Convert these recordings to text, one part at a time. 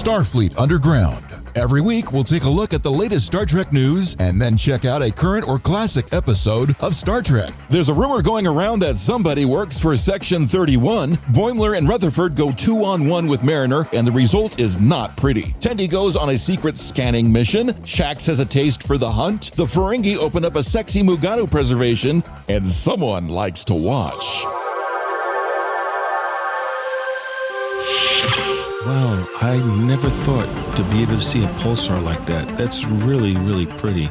Starfleet Underground. Every week, we'll take a look at the latest Star Trek news and then check out a current or classic episode of Star Trek. There's a rumor going around that somebody works for Section 31. Boimler and Rutherford go 2-on-1 with Mariner, and the result is not pretty. Tendi goes on a secret scanning mission. Shaxs has a taste for the hunt. The Ferengi open up a sexy Mugato preservation, and someone likes to watch. Wow, I never thought to be able to see a pulsar like that. That's really, really pretty.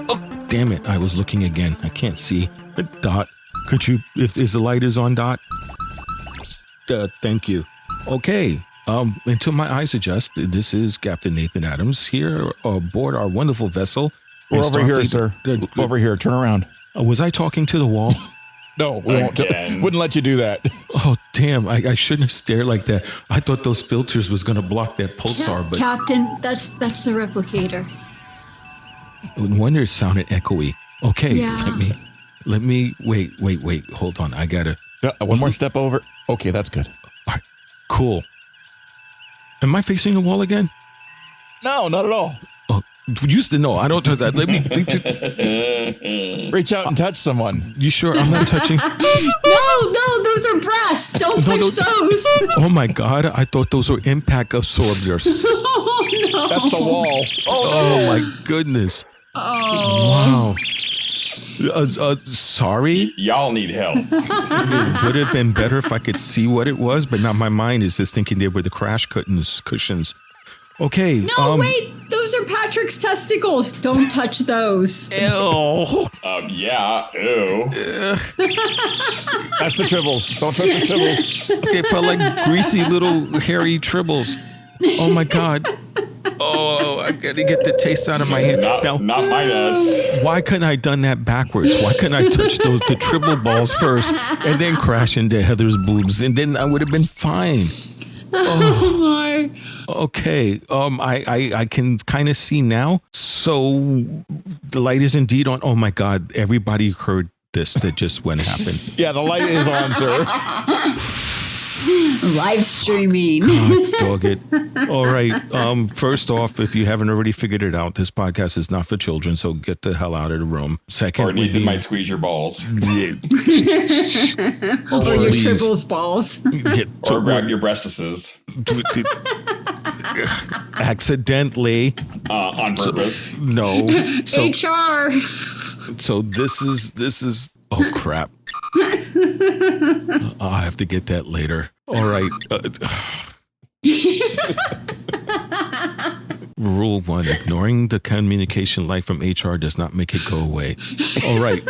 Oh, damn it, I was looking again. I can't see. Dot, could you, if the light is on, Dot? Thank you. Okay, until my eyes adjust, this is Captain Nathan Adams here aboard our wonderful vessel. We're over here, sir. Over here, turn around. Was I talking to the wall? No, we won't. Wouldn't let you do that. Oh, damn. I shouldn't have stared like that. I thought those filters was going to block that pulsar, but... Captain, that's the replicator. No wonder it sounded echoey. Okay, Yeah. let me, wait. Hold on. I got to... One more step over. Okay, that's good. All right, cool. Am I facing the wall again? No, not at all. Oh, you used to know. I don't touch that. Let me... Reach out and touch someone. You sure I'm not touching? No, those are breasts. Don't touch those. Oh my God, I thought those were impact absorbers. Oh, no. That's the wall. Oh my goodness. Oh. Wow. Sorry? Y'all need help. It would have been better if I could see what it was, but now my mind is just thinking they were the crash cushions. Okay. No, wait. Those are Patrick's testicles. Don't touch those. Ew. Yeah, ew. That's the tribbles. Don't touch the tribbles. They felt like greasy little hairy tribbles. Oh my God. Oh, I gotta get the taste out of my hand. Not my nuts. Why couldn't I done that backwards? Why couldn't I touch the triple balls first and then crash into Heather's boobs, and then I would have been fine. Oh my. Okay, I can kind of see now. So the light is indeed on. Oh my God, everybody heard this that just went happened. Yeah, the light is on, sir. Live streaming. God, dog it. All right. First off, if you haven't already figured it out, this podcast is not for children, so get the hell out of the room. Second, Or Nathan might squeeze your balls. Or your tribbles balls. Or grab your breastises. Accidentally. On purpose. No. So, HR. So this is. Oh crap. I'll have to get that later. All right. Rule 1, ignoring the communication light from HR does not make it go away. All right.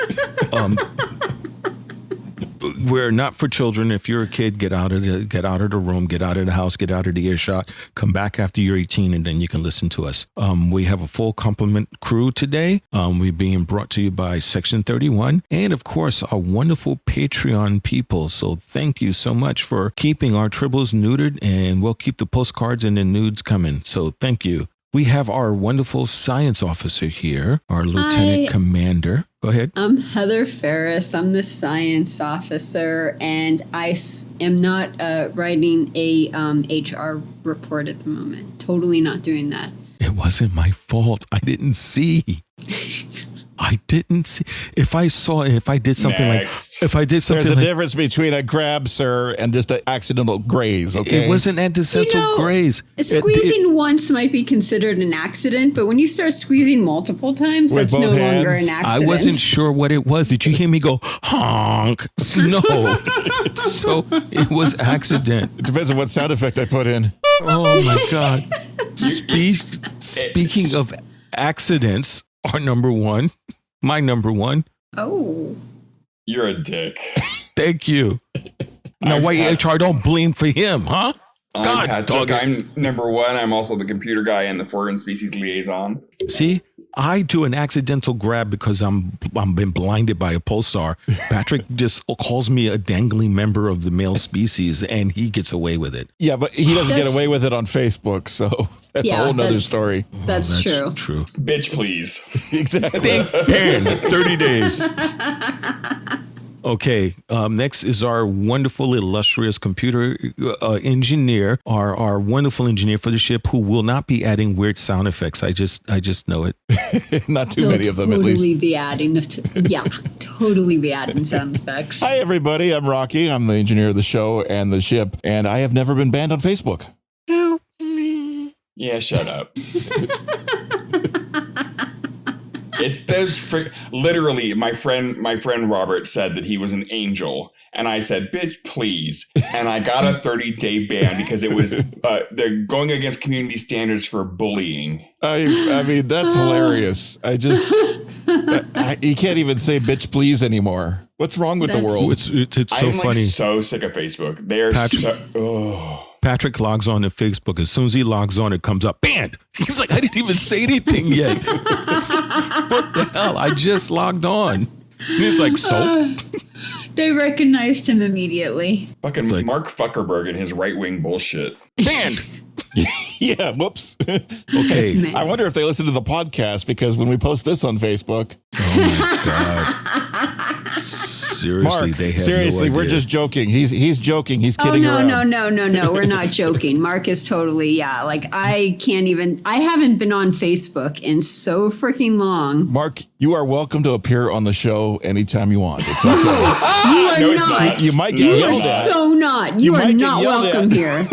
We're not for children. If you're a kid, get out of the room, get out of the house, get out of the earshot. Come back after you're 18, and then you can listen to us. We have a full complement crew today. We're being brought to you by Section 31, and of course, our wonderful Patreon people. So thank you so much for keeping our tribbles neutered, and we'll keep the postcards and the nudes coming. So thank you. We have our wonderful science officer here, our lieutenant commander. Go ahead. I'm Heather Ferris. I'm the science officer, and I am not writing a HR report at the moment. Totally not doing that. It wasn't my fault. I didn't see. If I did something Next. There's a difference between a grab, sir, and just an accidental graze, okay? It wasn't accidental graze. Squeezing once might be considered an accident, but when you start squeezing multiple times, With that's no both longer hands? an accident. I wasn't sure what it was. Did you hear me go honk? No. So it was accident. It depends on what sound effect I put in. Oh my God. Speaking of accidents, my number one. Oh. You're a dick. Thank you. Now, why HR don't blame for him, huh? I'm Patrick. I'm number 1. I'm also the computer guy and the foreign species liaison. See, I do an accidental grab because I'm been blinded by a pulsar. Patrick just calls me a dangling member of the male species, and he gets away with it. Yeah, but he doesn't get away with it on Facebook, so that's a whole nother story. That's true. Bitch, please. Exactly. Think 30 days. Okay, next is our wonderful, illustrious computer engineer, our wonderful engineer for the ship, who will not be adding weird sound effects. I just know it. Not too many of them, at least. Totally be adding sound effects. Hi, everybody. I'm Rocky. I'm the engineer of the show and the ship, and I have never been banned on Facebook. Help me. Yeah, shut up. It's those literally. My friend Robert said that he was an angel, and I said, "Bitch, please." And I got a 30-day ban because it was they're going against community standards for bullying. I mean, that's hilarious. You can't even say "bitch, please" anymore. What's wrong with the world? It's so funny. I'm so sick of Facebook. They're Patrick logs on to Facebook. As soon as he logs on, it comes up, banned. He's like, I didn't even say anything yet. What the hell? I just logged on. He's like, so? They recognized him immediately. Fucking like, Mark Zuckerberg and his right-wing bullshit. Banned. Yeah, whoops. Okay. Man. I wonder if they listen to the podcast, because when we post this on Facebook. Oh, my God. Seriously, Mark, they have seriously, no we're idea. just joking. He's joking. He's kidding around. No. We're not joking. Mark is totally, like, I haven't been on Facebook in so freaking long. Mark, you are welcome to appear on the show anytime you want. It's okay. You are No, it's not. not. You might get yelled at. So not. You are might get not yelled welcome at. here.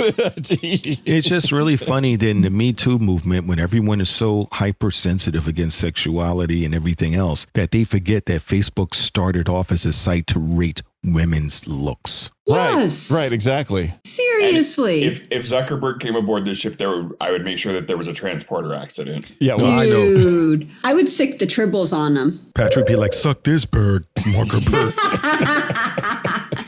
It's just really funny that in the Me Too movement, when everyone is so hypersensitive against sexuality and everything else, that they forget that Facebook started off as a site to rate women's looks. Yes. Right, exactly. Seriously. If Zuckerberg came aboard this ship, I would make sure that there was a transporter accident. Yeah, well, I know. Dude, I would sick the tribbles on him. Patrick be like, suck this bird, Marker bird.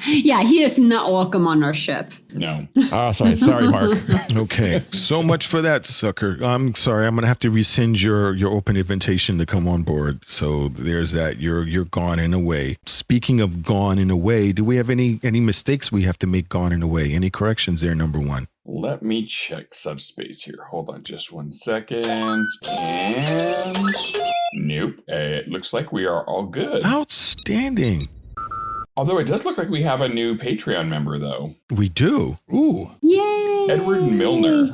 Yeah, he is not welcome on our ship. No. Oh, sorry, Mark. Okay, so much for that, sucker. I'm sorry, I'm gonna have to rescind your open invitation to come on board. So there's that. You're gone and away. Speaking of gone and away, do we have any mistakes we have to make gone and away? Any corrections there? Number one. Let me check subspace here. Hold on just 1 second. And nope. It looks like we are all good. Outstanding. Although it does look like we have a new Patreon member, though. We do. Ooh. Yay. Edward Milner.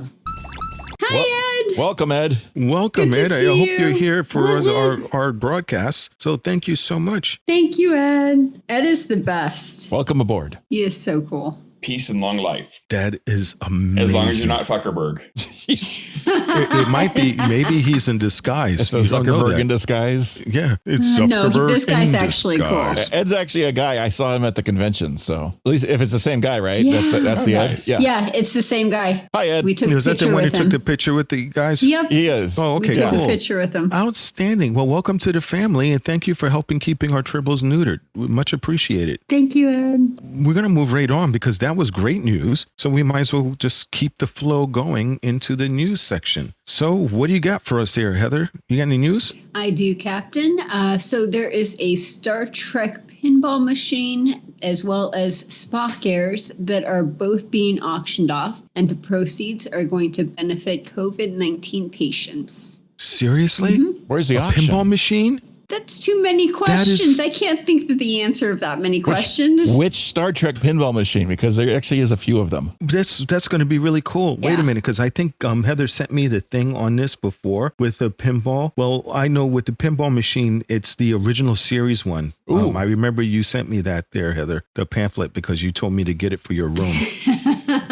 Hi, Ed. Welcome, Ed. Welcome, Good Ed. to I see hope you. you're here for Woohoo. our broadcasts. So thank you so much. Thank you, Ed. Ed is the best. Welcome aboard. He is so cool. Peace and long life. That is amazing. As long as you're not Zuckerberg. It might be. Maybe he's in disguise. It's a You don't know Zuckerberg that. in disguise. Yeah, it's No, Zuckerberg this guy's in actually cool. disguise. Ed's actually a guy. I saw him at the convention. So at least if it's the same guy, right? Yeah. That's the Ed. Nice. Yeah. Yeah, it's the same guy. Hi, Ed. We took a Was that picture the one who with took him. the picture with the guys? Yep. He is. Oh, We okay, took cool. a picture with him. Outstanding. Well, welcome to the family, and thank you for helping keeping our tribbles neutered. We much appreciated. Thank you, Ed. We're going to move right on because that was great news. So we might as well just keep the flow going into the news section. So what do you got for us here, Heather? You got any news? I do, Captain. So there is a Star Trek pinball machine as well as Spock airs that are both being auctioned off, and the proceeds are going to benefit COVID-19 patients. Seriously? Where's the A auction? pinball machine? That's too many questions. I can't think of the answer of that many questions. Which Star Trek pinball machine? Because there actually is a few of them. That's going to be really cool. Wait Yeah. a minute, because I think Heather sent me the thing on this before with the pinball. Well, I know with the pinball machine, it's the original series one. I remember you sent me that there, Heather, the pamphlet, because you told me to get it for your room.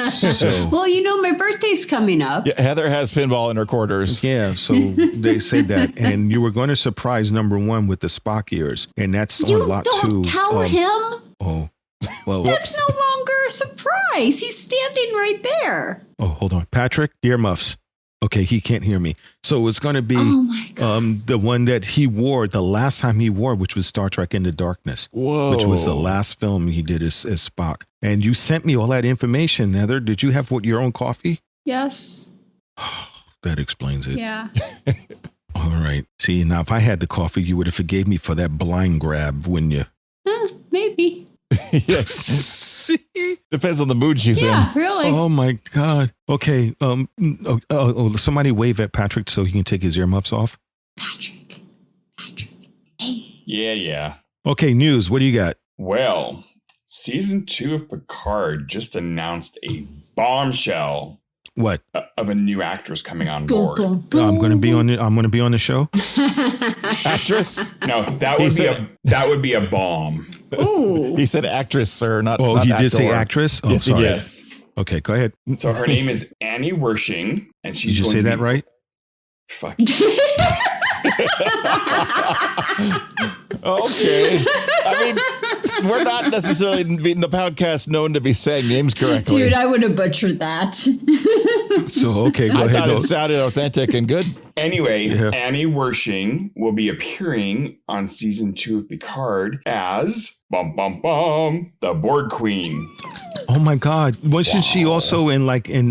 So Well, my birthday's coming up. Yeah, Heather has pinball in her quarters. yeah, so they said that, and you were going to surprise number one with the Spock ears, and that's You on lot don't two. tell him. Oh, well, That's no longer a surprise. He's standing right there. oh, hold on, Patrick, earmuffs. Okay, he can't hear me. So it's going to be Oh, my God. the one that he wore the last time he wore, which was Star Trek Into Darkness, Whoa. which was the last film he did as Spock. And you sent me all that information, Heather. Did you have your own coffee? Yes. That explains it. Yeah. All right. See, now if I had the coffee, you would have forgave me for that blind grab, wouldn't you? Maybe. Yes. See? Depends on the mood she's Yeah, really. Oh my God. Okay. Somebody wave at Patrick so he can take his earmuffs off. Patrick. Hey. Yeah. Okay, news. What do you got? Well, season 2 of Picard just announced a bombshell. What? Of a new actress coming on board. I'm going to be on the show. Actress? No, that would be a bomb. Ooh. He said actress, sir, not Oh, not he actor. did say actress? Oh, Yes, he sorry. did. Yes. Okay, go ahead. So her name is Annie Wersching, and she's Did you going say to that be- right? Fuck. Okay. I mean, we're not necessarily in the podcast known to be saying names correctly. Dude, I would have butchered that. So, okay, go I ahead. thought it sounded authentic and good. Anyway, Yeah. Annie Wersching will be appearing on season 2 of Picard as the Borg Queen. Oh my God. Wasn't she also in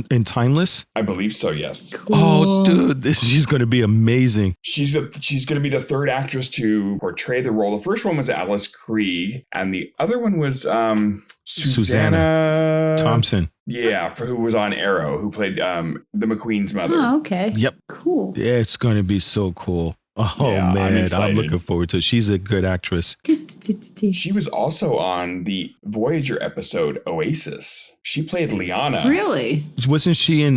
in Timeless? I believe so, yes. Oh, dude, she's going to be amazing. She's going to be the third actress to portray the role. The first one was Alice Krieg, and the other one was Susanna Thompson. Yeah, who was on Arrow, who played the McQueen's mother. Oh, okay. Yep. Cool. Yeah, it's going to be so cool. Oh, Yeah, I'm man, I'm excited. looking forward to it. She's a good actress. She was also on the Voyager episode Oasis. She played Liana. Really? Wasn't she in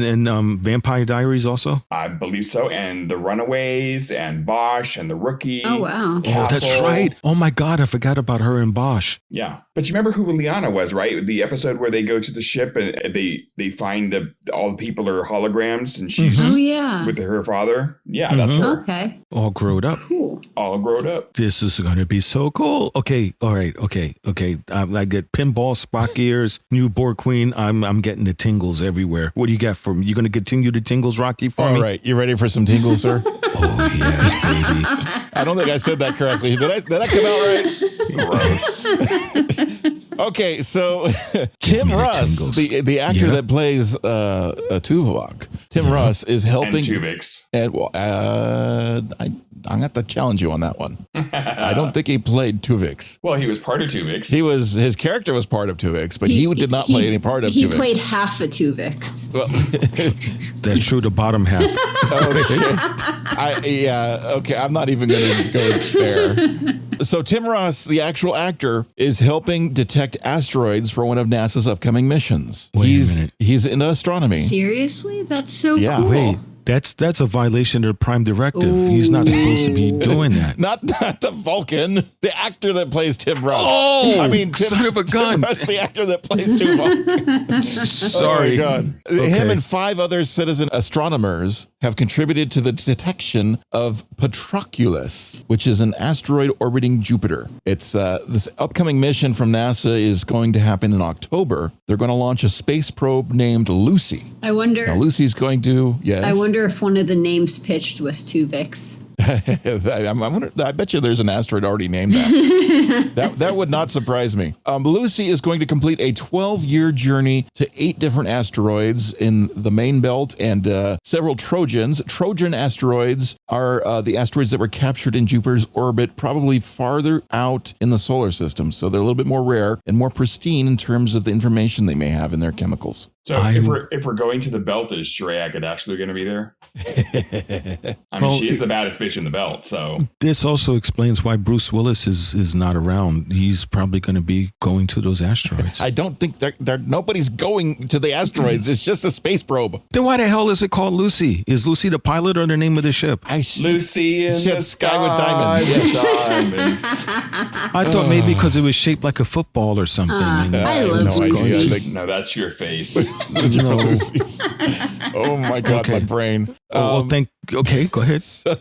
Vampire Diaries also? I believe so. And The Runaways and Bosch and The Rookie. Oh, wow. Oh, that's Castle. right. Oh my God, I forgot about her in Bosch. Yeah. But you remember who Liana was, right? The episode where they go to the ship and they find all the people are holograms and she's Oh, yeah. with her father. Yeah, that's her. Okay. All grown up. Cool. All grown up. This is going to be so cool. Okay, all right, okay. I get pinball, Spock ears, new Borg Queen. I'm getting the tingles everywhere. What do you got for me? You going to continue the tingles, Rocky, for me? All right. You ready for some tingles, sir? Oh, yes, baby. I don't think I said that correctly. Did I come out right? Gross. Okay, so Tim me the Russ, tingles. the actor Yeah. that plays Tuvok, Tim Russ is And helping. Tuvix. And I'm going to have to challenge you on that one. I don't think he played Tuvix. Well, he was part of Tuvix. His character was part of Tuvix, but he did not play any part of He Tuvix. played half a Tuvix. Well, That's true, the bottom half. okay. I'm not even going to go there. So Tim Russ, the actual actor, is helping detect asteroids for one of NASA's upcoming missions. Wait a minute. He's into astronomy. Seriously? That's so Yeah. cool. Wait, that's a violation of the Prime Directive. He's not supposed to be doing that. Not the Vulcan, the actor that plays Tim Russ. Oh, I mean, son of a gun. Tim Russ, the actor that plays Tuvok. Sorry. Oh my God. Okay. Him and 5 other citizen astronomers have contributed to the detection of Patroclus, which is an asteroid orbiting Jupiter. It's this upcoming mission from NASA is going to happen in October. They're going to launch a space probe named Lucy. I wonder. Now, Lucy's going to, yes. I wonder if one of the names pitched was Tuvix. I bet you there's an asteroid already named that. that would not surprise me. Lucy is going to complete a 12-year journey to 8 different asteroids in the main belt and several Trojans. Trojan asteroids are the asteroids that were captured in Jupiter's orbit, probably farther out in the solar system. So they're a little bit more rare and more pristine in terms of the information they may have in their chemicals. So if we're going to the belt, is Shrek actually going to be there? I mean, Well, she's the baddest bitch in the belt, so. This also explains why Bruce Willis is not around. He's probably going to be going to those asteroids. I don't think nobody's going to the asteroids. It's just a space probe. Then why the hell is it called Lucy? Is Lucy the pilot or the name of the ship? Lucy in Shit, the sky with diamonds, with yes. diamonds. I thought maybe because it was shaped like a football or something. and I have love no idea. Lucy. Like, No, that's your face. Lucy's. Oh my God, Okay. my brain. well, okay, go ahead. So,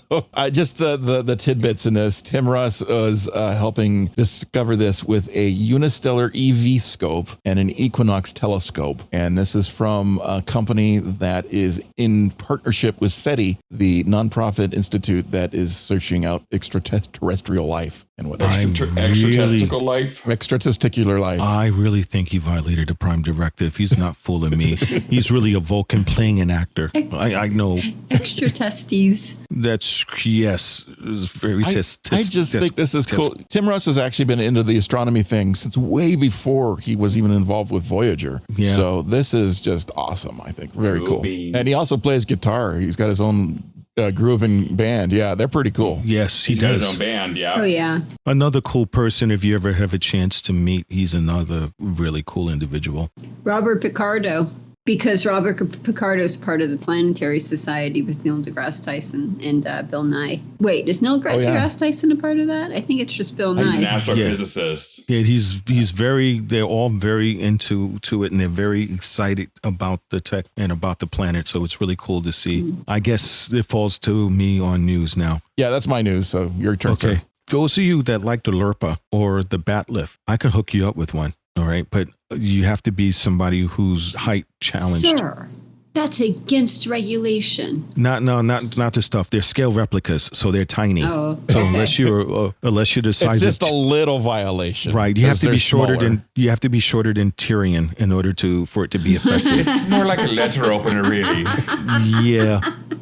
just the tidbits in this. Tim Russ was helping discover this with a unistellar EV scope and an Equinox telescope. And this is from a company that is in partnership with SETI, the nonprofit institute that is searching out extraterrestrial life and whatever. Extra testicle life. Extra-testicular life. I really think he violated the Prime Directive. He's not fooling me. He's really a Vulcan playing an actor. I know. Extra testes. That's, yes. It's very I just think this is cool. Tim Russ has actually been into the astronomy thing since way before he was even involved with Voyager. Yeah. So this is just awesome, I think. Very Cool cool. beans. And he also plays guitar. He's got his own grooving band. Yeah, they're pretty cool. Yes, he He's got does. his own band, yeah. Oh, yeah. Another cool person, if you ever have a chance to meet, he's another really cool individual. Robert Picardo. Because Robert Picardo is part of the Planetary Society with Neil deGrasse Tyson and Bill Nye. Wait, is Neil deGrasse Tyson a part of that? I think it's just Bill Nye. He's an astrophysicist. Yeah, they're all very into it, and they're very excited about the tech and about the planet. So it's really cool to see. Mm-hmm. I guess it falls to me on news now. Yeah, that's my news. So your turn. Okay. Sir. Those of you that like the Lirpa or the bat lift, I can hook you up with one. All right. But you have to be somebody who's height challenged. Sir, that's against regulation. Not the stuff. They're scale replicas, so they're tiny. Oh, so unless you're the size, it's just a little violation, right? You have to be shorter than Tyrion in order for it to be effective. It's more like a letter opener, really. Yeah.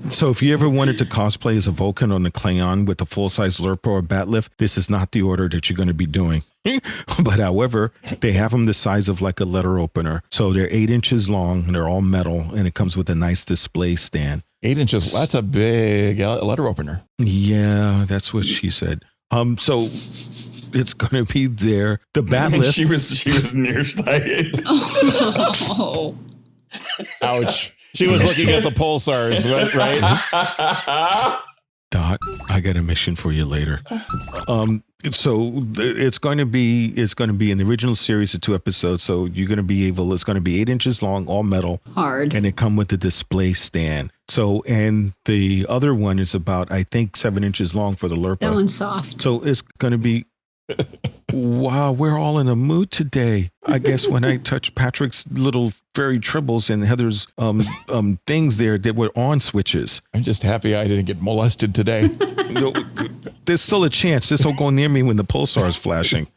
So if you ever wanted to cosplay as a Vulcan on the Klingon with a full-size Lirpa or bat lift, this is not the order that you're going to be doing. But however, they have them the size of like a letter opener. So they're 8 inches long and they're all metal, and it comes with a nice display stand. 8 inches. That's a big letter opener. Yeah, that's what she said. So it's going to be there. The bat lift. she was nearsighted. Oh. Ouch. She was looking at the pulsars, right? Dot, I got a mission for you later. So it's going to be in the original series of 2 episodes. So you're going to be it's going to be 8 inches long, all metal. Hard. And it come with a display stand. So, and the other one is about, I think, 7 inches long for the Lirpa. That one's soft. So it's going to be, wow, we're all in a mood today. I guess when I touch Patrick's little fairy tribbles and Heather's things there that were on switches. I'm just happy I didn't get molested today. There's still a chance. Just don't go near me when the pulsar is flashing.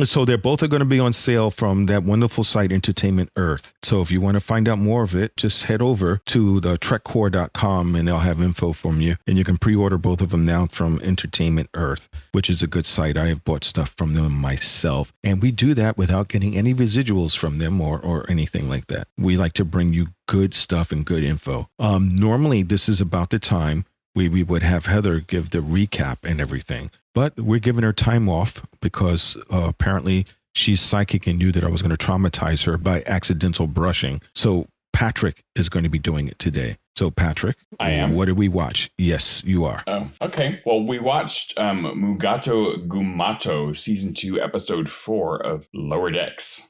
So they're both going to be on sale from that wonderful site, Entertainment Earth. So if you want to find out more of it, just head over to the trekcore.com and they'll have info from you. And you can pre-order both of them now from Entertainment Earth, which is a good site. I have bought stuff from them myself. And we do that without getting any residuals from them or anything like that. We like to bring you good stuff and good info. Normally, this is about the time we would have Heather give the recap and everything. But we're giving her time off because apparently she's psychic and knew that I was going to traumatize her by accidental brushing. So Patrick is going to be doing it today. So Patrick, I am. What did we watch? Yes, you are. Oh, okay. Well, we watched Mugato Gumato, season 2, episode 4 of Lower Decks.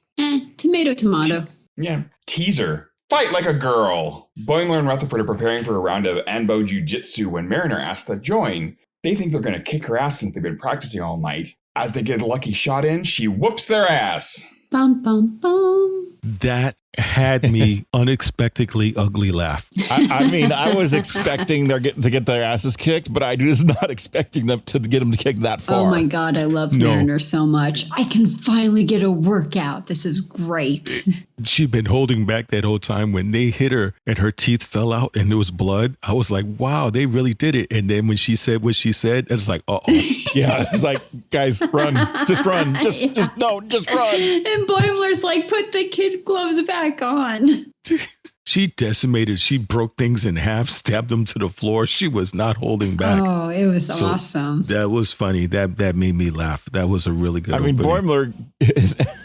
Tomato. Yeah. Teaser. Fight like a girl. Boimler and Rutherford are preparing for a round of Anbo-jyutsu when Mariner asks to join. They think they're going to kick her ass since they've been practicing all night. As they get a lucky shot in, she whoops their ass. Bum, bum, bum. That had me unexpectedly ugly laugh. I mean, I was expecting to get their asses kicked, but I was not expecting them to get them to kick that far. Oh my God, I love Mariner so much. I can finally get a workout. This is great. She'd been holding back that whole time. When they hit her and her teeth fell out and there was blood, I was like, wow, they really did it. And then when she said what she said, it's like, uh-oh. Yeah, it's like, guys, run. Just run. Just run. And Boimler's like, put the kid gloves back on. She decimated. She broke things in half, stabbed them to the floor. She was not holding back. Oh, it was awesome. That was funny. That made me laugh. That was a really good opening.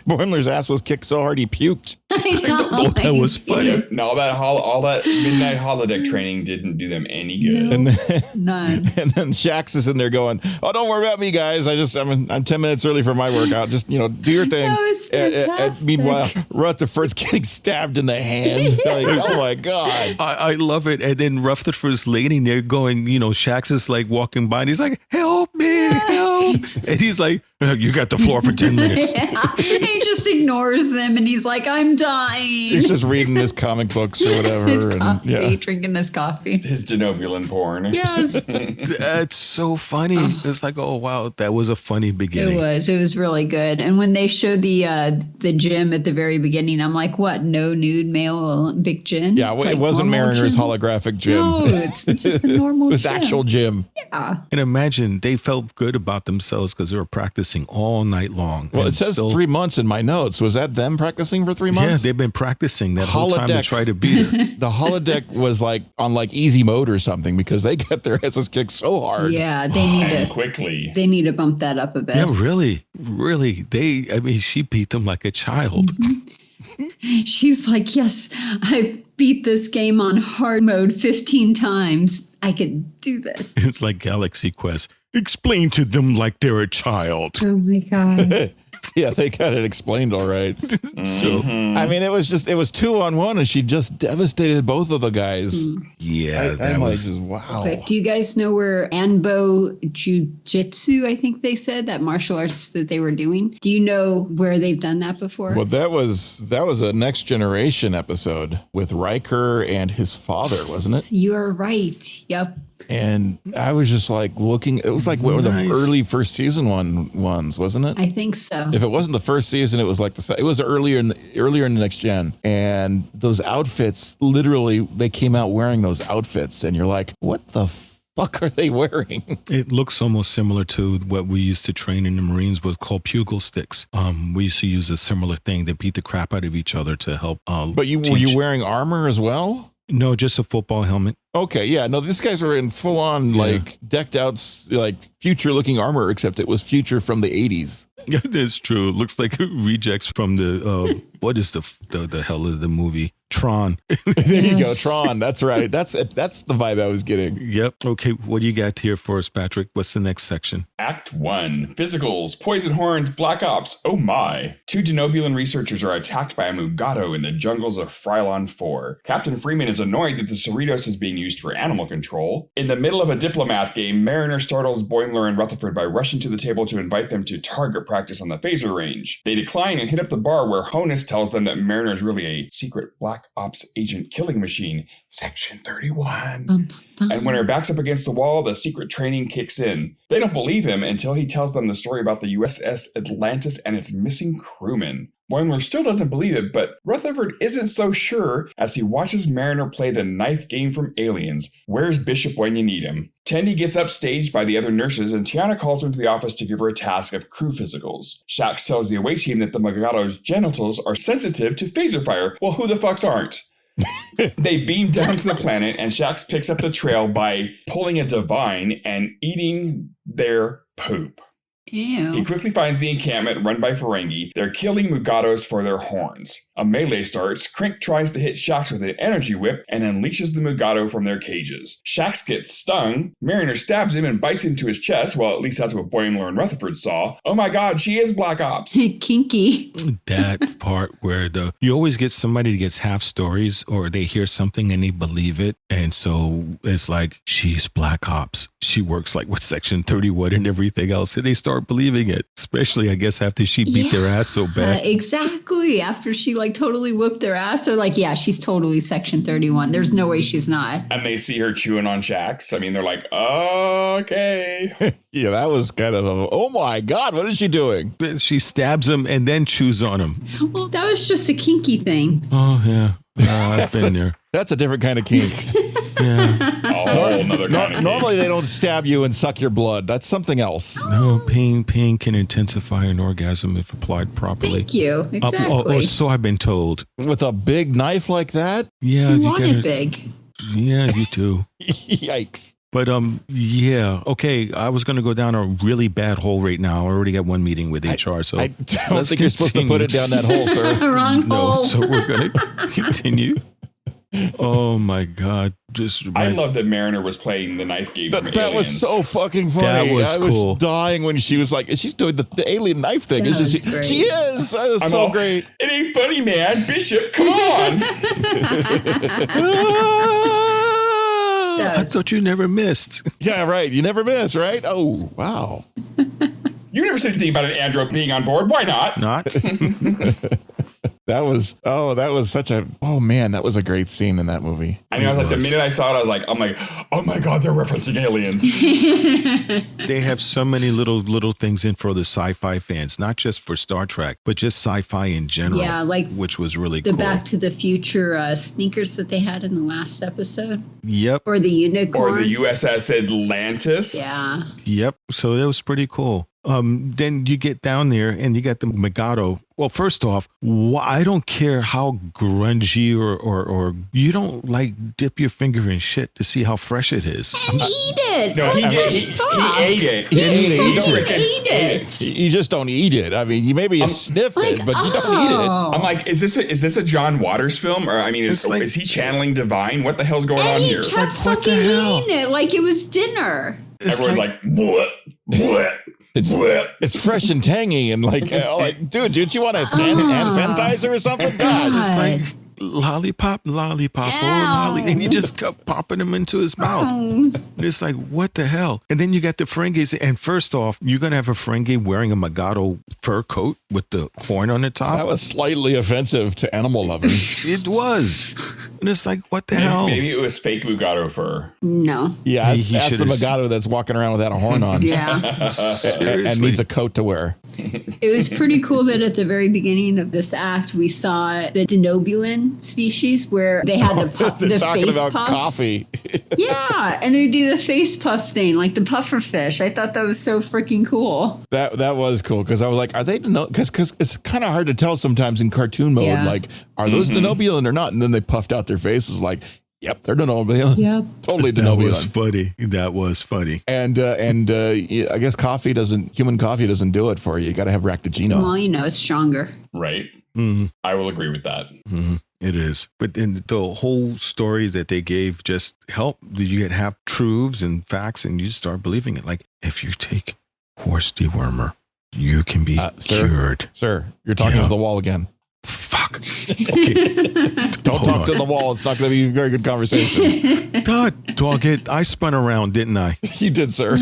Boimler's ass was kicked so hard he puked. I know. Oh, that was funny. Yeah, no, all that midnight holodeck training didn't do them any good. No, And then, none. And then Shaxs is in there going, "Oh, don't worry about me, guys. I'm 10 minutes early for my workout. Just do your thing." That was fantastic. Meanwhile, Rutherford's getting stabbed in the hand. Like, oh my God. I love it. And then Rutherford's laying there going, Shaxs is like walking by and he's like, "Help me, help." And he's like, "You got the floor for 10 minutes. Yeah. He just ignores them and he's like, I'm dying. He's just reading his comic books or whatever. His and, coffee, drinking his coffee. His Denobulan porn. Yes. That's so funny. It's like, oh, wow, that was a funny beginning. It was really good. And when they showed the gym at the very beginning, I'm like, what? No nude male Olympic gym? Yeah, It's it like wasn't normal Mariner's gym? holographic gym. No, it's just a normal It was gym. the actual gym. Yeah. And imagine they felt good about themselves themselves because they were practicing all night long. Well, it says 3 months in my notes. Was that them practicing for 3 months? Yeah, they've been practicing that whole time to try to beat her. The holodeck was like on like easy mode or something because they got their asses kicked so hard. Yeah, they need to quickly. They need to bump that up a bit. Yeah, really. She beat them like a child. She's like, yes, I beat this game on hard mode 15 times. I could do this. It's like Galaxy Quest. Explain to them like they're a child. Oh my God. Yeah, they got it explained all right. So, I mean, it was 2-on-1 and she just devastated both of the guys. Yeah, that was wow. But do you guys know where Anbo-jyutsu, I think they said, that martial arts that they were doing? Do you know where they've done that before? Well, that was a Next Generation episode with Riker and his father, wasn't it? You are right. Yep. And I was just like looking. It was like one of the early first season ones, wasn't it? I think so. If it wasn't the first season, it was like it was earlier in the Next Gen. And those outfits, literally, they came out wearing those outfits, and you're like, what the fuck are they wearing? It looks almost similar to what we used to train in the Marines was called pugil sticks. We used to use a similar thing. They beat the crap out of each other to help. But were you wearing armor as well? No, just a football helmet. Okay, yeah. No, these guys were in full on, like, decked out, like, future looking armor, except it was future from the 80s. Yeah, that's true. It looks like rejects from the, what is the hell of the movie? Tron. There you go, Tron. That's right. That's the vibe I was getting. Yep. Okay, what do you got here for us, Patrick? What's the next section? Act 1. Physicals. Poison horns. Black Ops. Oh my. 2 Denobulan researchers are attacked by a Mugato in the jungles of Frylon 4. Captain Freeman is annoyed that the Cerritos is being used for animal control. In the middle of a diplomath game, Mariner startles Boimler and Rutherford by rushing to the table to invite them to target practice on the phaser range. They decline and hit up the bar where Honus tells them that Mariner is really a secret Black Ops agent killing machine, Section 31. And when her back's up against the wall, the secret training kicks in. They don't believe him until he tells them the story about the USS Atlantis and its missing crewmen. Boimler still doesn't believe it, but Rutherford isn't so sure as he watches Mariner play the knife game from Aliens. Where's Bishop when you need him? Tendi gets upstaged by the other nurses, and Tiana calls her into the office to give her a task of crew physicals. Shaxs tells the away team that the Mugato's genitals are sensitive to phaser fire. Well, who the fucks aren't? They beam down to the planet, and Shaxs picks up the trail by pulling a divine and eating their poop. Ew. He quickly finds the encampment run by Ferengi. They're killing Mugatos for their horns. A melee starts. Krink tries to hit Shaxs with an energy whip and unleashes the Mugato from their cages. Shaxs gets stung. Mariner stabs him and bites into his chest. Well, at least that's what Boimler and Rutherford saw. Oh my God, she is Black Ops. Kinky. That part where you always get somebody that gets half stories or they hear something and they believe it. And so it's like, she's Black Ops. She works like with Section 31 and everything else. And they start believing it, especially, I guess, after she beat their ass so bad. Exactly. After she like totally whooped their ass, they're like, yeah, she's totally Section 31. There's no way she's not. And they see her chewing on Shaxs. I mean, they're like, okay. Yeah, that was kind of oh my God, what is she doing? She stabs him and then chews on him. Well, that was just a kinky thing. Oh, yeah. I've been there. That's a different kind of kink. Yeah. Normally they don't stab you and suck your blood. That's something else. No, pain can intensify an orgasm if applied properly. Thank you. Exactly. So I've been told. With a big knife like that? Yeah. You want it big. Yeah, you do. Yikes. But yeah, okay. I was going to go down a really bad hole right now. I already got one meeting with HR, so I don't think you're supposed to put it down that hole, sir. Wrong hole. So we're going to continue. Oh my God! I love that Mariner was playing the knife game. That was so fucking funny. That was cool. I was dying when she was like, she's doing the alien knife thing. That was great. She is. That was so great. It ain't funny, man. Bishop, come on. I thought you never missed. Yeah, right. You never miss, right? Oh, wow. You never said anything about an andro being on board. Why not? Not. That was such a, that was a great scene in that movie. I know, like, the minute I saw it, I'm like, oh my God, they're referencing aliens. They have so many little things in for the sci-fi fans, not just for Star Trek, but just sci-fi in general. Yeah, like which was really the cool. Back to the Future sneakers that they had in the last episode. Yep. Or the unicorn. Or the USS Atlantis. Yeah. Yep. So that was pretty cool. Then you get down there and you got the Mugato. Well, first off, I don't care how grungy or you don't like dip your finger in shit to see how fresh it is. And eat it. No, he did. He ate it. He ate it. You just don't eat it. I mean, you maybe sniff it, but you don't eat it. I'm like, is this a John Waters film? Or I mean, is he channeling divine? What the hell's going on here? And he kept fucking eating it like it was dinner. Everyone's like, bleh, bleh. It's fresh and tangy and like dude, you want a hand sanitizer or something? God, It's like lollipop, and you just kept popping them into his mouth. And it's like, what the hell? And then you got the Ferengis, and first off, you're gonna have a Ferengi wearing a Mugato fur coat with the horn on the top. That was slightly offensive to animal lovers. It was. And it's like, what the hell? Maybe it was fake Mugato fur. No. Yeah, ask the Mugato that's walking around without a horn on. Yeah. and needs a coat to wear. It was pretty cool that at the very beginning of this act, we saw the Denobulan species where they had the talking face about puff. coffee. Yeah, and they do the face puff thing, like the puffer fish. I thought that was so freaking cool. That was cool because I was like, are they because it's kind of hard to tell sometimes in cartoon mode, like, are those Denobulan or not? And then they puffed out their faces like, yep, they're Denobulan. Yep. Totally That Denobulan. was funny. And I guess human coffee doesn't do it for you. You got to have Ractigino. Well, it's stronger. Right. Mm-hmm. I will agree with that. Mm-hmm. It is. But then the whole story that they gave just helped. You have truths and facts and you start believing it. Like, if you take horse dewormer, you can be cured. Sir, you're talking to the wall again. Fuck. Okay. Don't talk to the wall. It's not going to be a very good conversation. Dog it. I spun around, didn't I? You did, sir.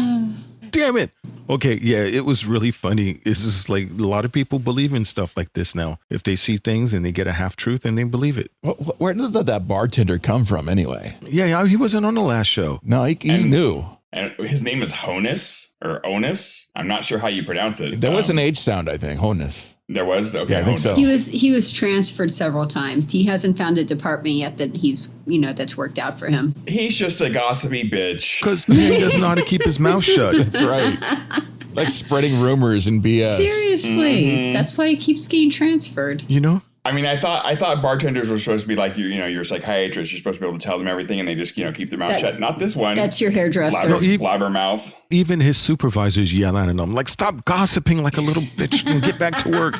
Damn it. Okay, yeah, it was really funny. This is like a lot of people believe in stuff like this now. If they see things and they get a half truth and they believe it. Where did that bartender come from anyway? Yeah, he wasn't on the last show. No, he's new. And his name is Honus or Onus. I'm not sure how you pronounce it. There was an H sound, I think. Honus. There was? Okay. Yeah, I think so. He was transferred several times. He hasn't found a department yet that he's, that's worked out for him. He's just a gossipy bitch. Because he doesn't know how to keep his mouth shut. That's right. Like spreading rumors and BS. Seriously. Mm-hmm. That's why he keeps getting transferred. I mean, I thought bartenders were supposed to be like, you're a psychiatrist. You're supposed to be able to tell them everything and they just, keep their mouth shut. Not this one. That's your hairdresser. Blabbermouth. Even his supervisors yell at him, like, stop gossiping like a little bitch and get back to work.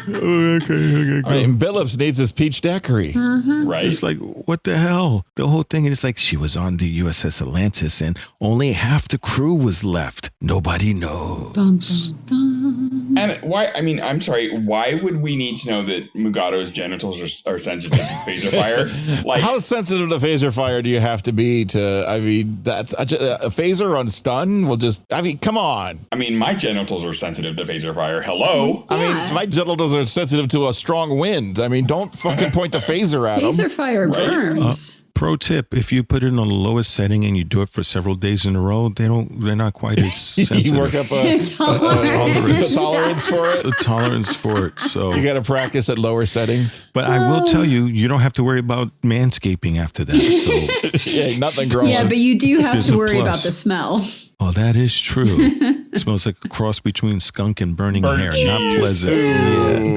Okay. I mean, Billups needs his peach daiquiri. Mm-hmm. Right. It's like, what the hell? The whole thing is like, she was on the USS Atlantis and only half the crew was left. Nobody knows. Bum, bum, bum. And why, I'm sorry, why would we need to know that Mugato's genitals are sensitive to phaser fire? Like, how sensitive to phaser fire do you have to be that's a phaser on stun will just, come on. my genitals are sensitive to phaser fire. Hello? Yeah. My genitals are sensitive to a strong wind. Don't fucking point the phaser at them. Phaser fire burns. Pro tip, if you put it on the lowest setting and you do it for several days in a row, they're not quite as sensitive. You work up a tolerance for it. A tolerance for it. So you got to practice at lower settings. But I will tell you, you don't have to worry about manscaping after that. So yeah, nothing grows. Yeah, but you do have to worry about the smell. Oh, that is true. It smells like a cross between skunk and burning hair. Not pleasant.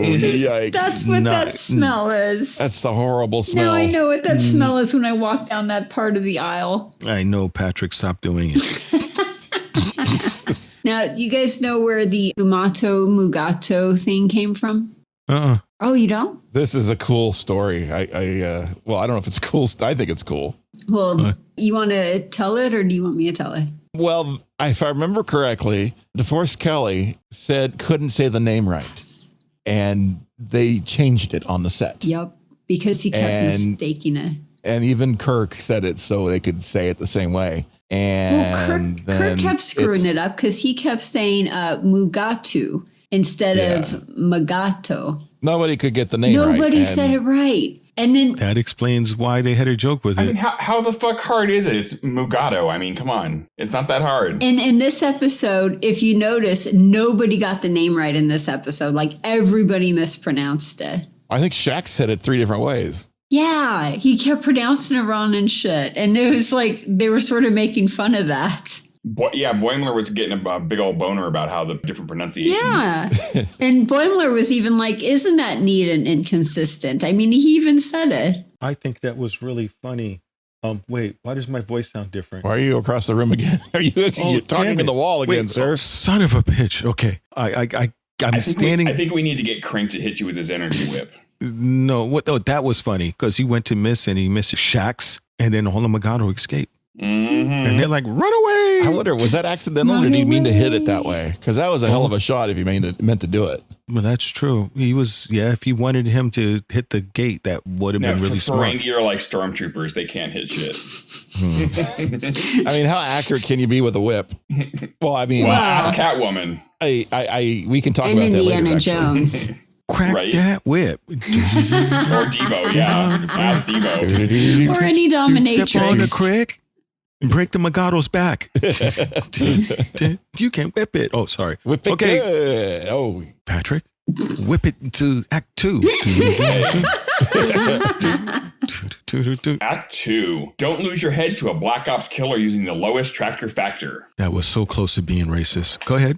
Yikes. That's what that smell is. That's the horrible smell. Now I know what that smell is when I walk down that part of the aisle. I know, Patrick. Stop doing it. Now, do you guys know where the Mugato thing came from? Oh, you don't? This is a cool story. I don't know if it's cool. I think it's cool. Well, you want to tell it or do you want me to tell it? Well, if I remember correctly, DeForest Kelley couldn't say the name right. And they changed it on the set. Yep, because he kept mistaking it. And even Kirk said it so they could say it the same way. And Kirk kept screwing it up because he kept saying Mugato instead of Mugato. Nobody could get the name right. Nobody said it right. And then that explains why they had a joke with it. I mean, how the fuck hard is it? It's Mugato. I mean, come on. It's not that hard. And in this episode, if you notice, nobody got the name right in this episode. Like everybody mispronounced it. I think Shaxs said it 3 different ways. Yeah, he kept pronouncing it wrong and shit. And it was like they were sort of making fun of that. Boimler was getting a big old boner about how the different pronunciations. Yeah. And Boimler was even like, isn't that neat and inconsistent? I mean, he even said it. I think that was really funny. Wait, why does my voice sound different? Why are you across the room again? Are you're talking to the wall again, sir? Oh, son of a bitch. Okay. I'm standing. I think we need to get Crank to hit you with his energy whip. No, that was funny because he went to miss and he missed Shaxs and then all of Mugato escaped. Mm-hmm. And they're like, run away. I wonder, was that accidental or did he mean to hit it that way? Because that was a hell of a shot if he meant to do it. Well, that's true. He was, if he wanted him to hit the gate, that would have been really smart. Ferengi are like stormtroopers. They can't hit shit. I mean, how accurate can you be with a whip? Well, I mean, ask Catwoman. We can talk about that later. Indiana Jones. Crack that whip. Or Devo, yeah. Ask Devo. Or any dominatrix. Step on the crick and break the Mugato's back. You can whip it. Oh, sorry. Whip it good. Oh, Patrick, whip it to Act 2. Act 2. Don't lose your head to a Black Ops killer using the lowest tractor factor. That was so close to being racist. Go ahead.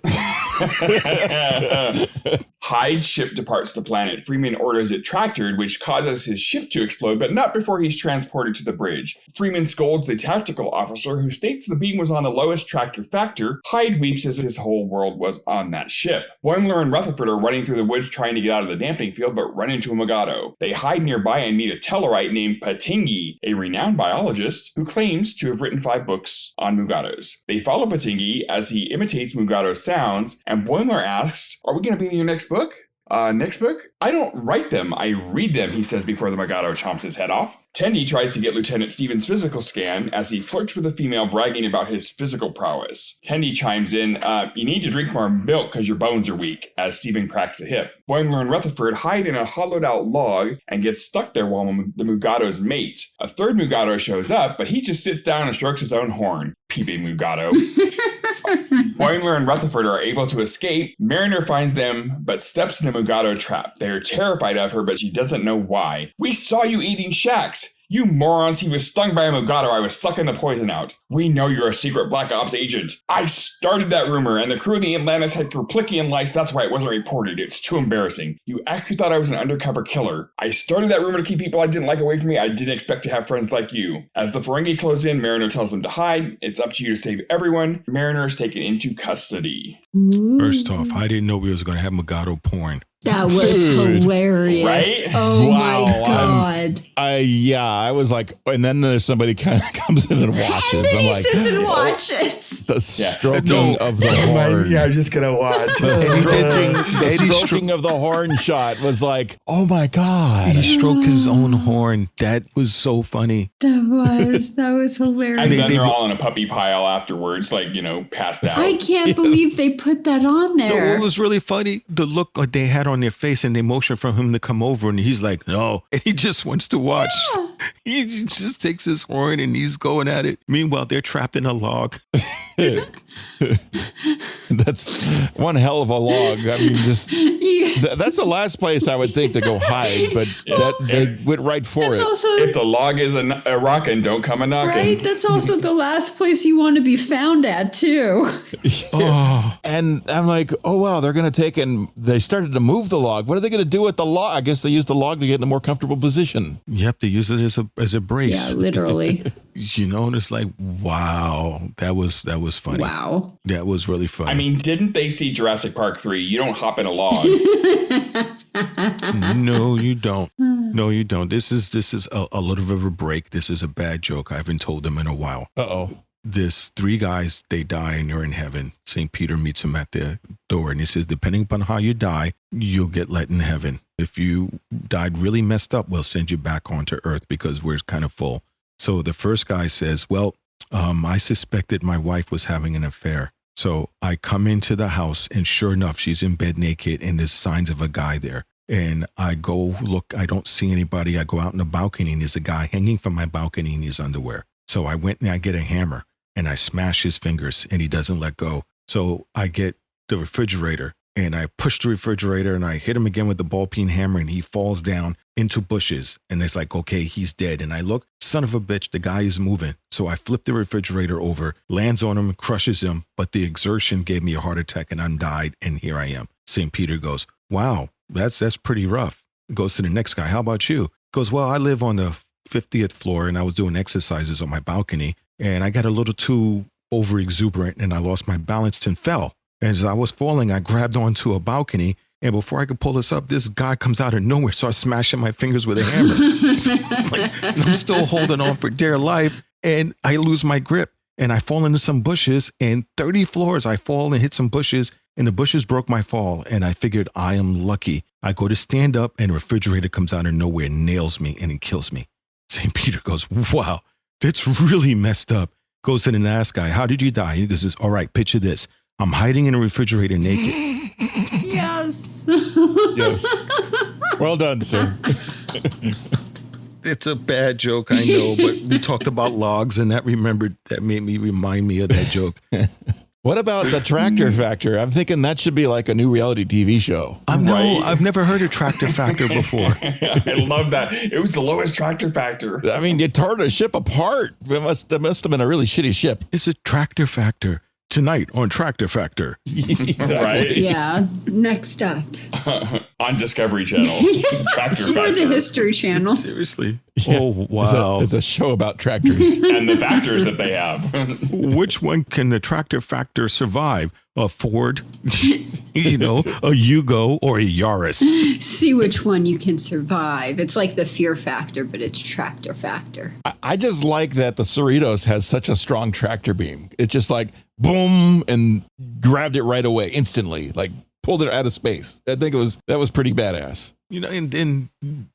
Hyde's ship departs the planet. Freeman orders it tractored, which causes his ship to explode, but not before he's transported to the bridge. Freeman scolds the tactical officer, who states the beam was on the lowest tractor factor. Hyde weeps as his whole world was on that ship. Boimler and Rutherford are running through the woods trying to get out of the dampening field, but run into a Mugato. They hide nearby and meet a Tellarite named Tendi, a renowned biologist who claims to have written 5 books on Mugatos. They follow Tendi as he imitates Mugato's sounds, and Boimler asks, "Are we going to be in your next book?" Next book? I don't write them, I read them, he says before the Mugato chomps his head off. Tendi tries to get Lieutenant Stevens' physical scan as he flirts with a female bragging about his physical prowess. Tendi chimes in, you need to drink more milk because your bones are weak, as Steven cracks a hip. Boimler and Rutherford hide in a hollowed out log and get stuck there while the Mugato's mate. A third Mugato shows up, but he just sits down and strokes his own horn. Peeping Mugato. Boimler and Rutherford are able to escape. Mariner finds them, but steps in a Mugato trap. They are terrified of her, but she doesn't know why. We saw you eating Shaxs. You morons, he was stung by a Mugato. I was sucking the poison out. We know you're a secret Black Ops agent. I started that rumor, and the crew of the Atlantis had Kerplickian lice. That's why it wasn't reported. It's too embarrassing. You actually thought I was an undercover killer. I started that rumor to keep people I didn't like away from me. I didn't expect to have friends like you. As the Ferengi close in, Mariner tells them to hide. It's up to you to save everyone. Mariner is taken into custody. First off, I didn't know we was going to have Mugato porn. That was hilarious. Right? Oh Wow, my God. I was like, and then there's somebody kind of comes in and watches. And then I'm he like, sits and watches. the stroking of the horn. Yeah, I'm just going to watch. The stroking of the horn shot was like, oh my God. He stroked his own horn. That was so funny. That was hilarious. And then they're all in a puppy pile afterwards, like, passed out. I can't believe they put that on No, there. it was really funny. The look they had on their face and the emotion from him to come over, and he's like, no, and he just wants to watch. Yeah. He just takes his horn and he's going at it. Meanwhile, they're trapped in a log. That's one hell of a log. I mean, just that's the last place I would think to go hide, but they went right for That's it. also, If the log is a rockin', don't come a knockin'. right? That's also the last place you want to be found at, too. Oh, And I'm like, oh wow, they're gonna take and they started to move the log. What are they gonna do with the log? I guess they use the log to get in a more comfortable position. yep, they use it as a brace. Yeah, literally. And it's like, wow, that was funny. Wow. That was really funny. I mean, didn't they see Jurassic Park 3? You don't hop in a log. No, you don't. No, you don't. This is a little bit of a break. This is a bad joke. I haven't told them in a while. This 3 guys, they die and they're in heaven. St. Peter meets them at the door and he says, depending upon how you die, you'll get let in heaven. If you died really messed up, we'll send you back onto earth because we're kind of full. So the first guy says, well, I suspected my wife was having an affair. So I come into the house and sure enough, she's in bed naked and there's signs of a guy there. And I go look, I don't see anybody. I go out in the balcony and there's a guy hanging from my balcony in his underwear. So I went and I get a hammer and I smash his fingers and he doesn't let go. So I get the refrigerator and I push the refrigerator and I hit him again with the ball peen hammer and he falls down into bushes. And it's like, okay, he's dead. And I look, son of a bitch, the guy is moving. So I flip the refrigerator over, lands on him, crushes him. But the exertion gave me a heart attack and I died. And here I am. St. Peter goes, wow, that's pretty rough. Goes to the next guy. How about you? Goes, well, I live on the 50th floor and I was doing exercises on my balcony and I got a little too over exuberant and I lost my balance and fell. And as I was falling, I grabbed onto a balcony. And before I could pull this up, this guy comes out of nowhere, starts smashing my fingers with a hammer. So it's like, I'm still holding on for dear life. And I lose my grip and I fall into some bushes. And 30 floors, I fall and hit some bushes. And the bushes broke my fall. And I figured I am lucky. I go to stand up and the refrigerator comes out of nowhere, nails me, and it kills me. St. Peter goes, wow, that's really messed up. Goes to the last guy, how did you die? He goes, all right, picture this. I'm hiding in a refrigerator naked. Yes. Yes. Well done, sir. It's a bad joke, I know, but we talked about logs and that made me remind me of that joke. What about the tractor factor? I'm thinking that should be like a new reality TV show. I've never heard of tractor factor before. I love that. It was the lowest tractor factor. I mean, you tore the ship apart. That must have been a really shitty ship. It's a tractor factor. Tonight on Tractor Factor. Exactly. Right? Yeah. Next up. On Discovery Channel. Tractor Or Factor. the History Channel. Seriously. Yeah. Oh, wow. It's a show about tractors. And the factors that they have. Which one can the tractor factor survive? A Ford, a Yugo, or a Yaris? See which one you can survive. It's like the fear factor, but it's tractor factor. I just like that the Cerritos has such a strong tractor beam. It's just like boom and grabbed it right away instantly, like pulled it out of space. I think that was pretty badass. And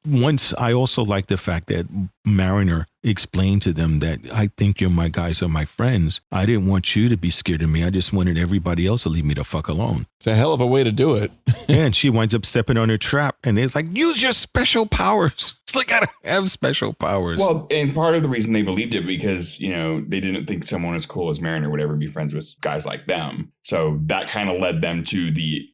once I also like the fact that Mariner explained to them that I think my guys are my friends. I didn't want you to be scared of me. I just wanted everybody else to leave me the fuck alone. It's a hell of a way to do it. And she winds up stepping on her trap and it's like, use your special powers. It's like, I don't have special powers. Well, and part of the reason they believed it because, they didn't think someone as cool as Mariner would ever be friends with guys like them. So that kind of led them to the,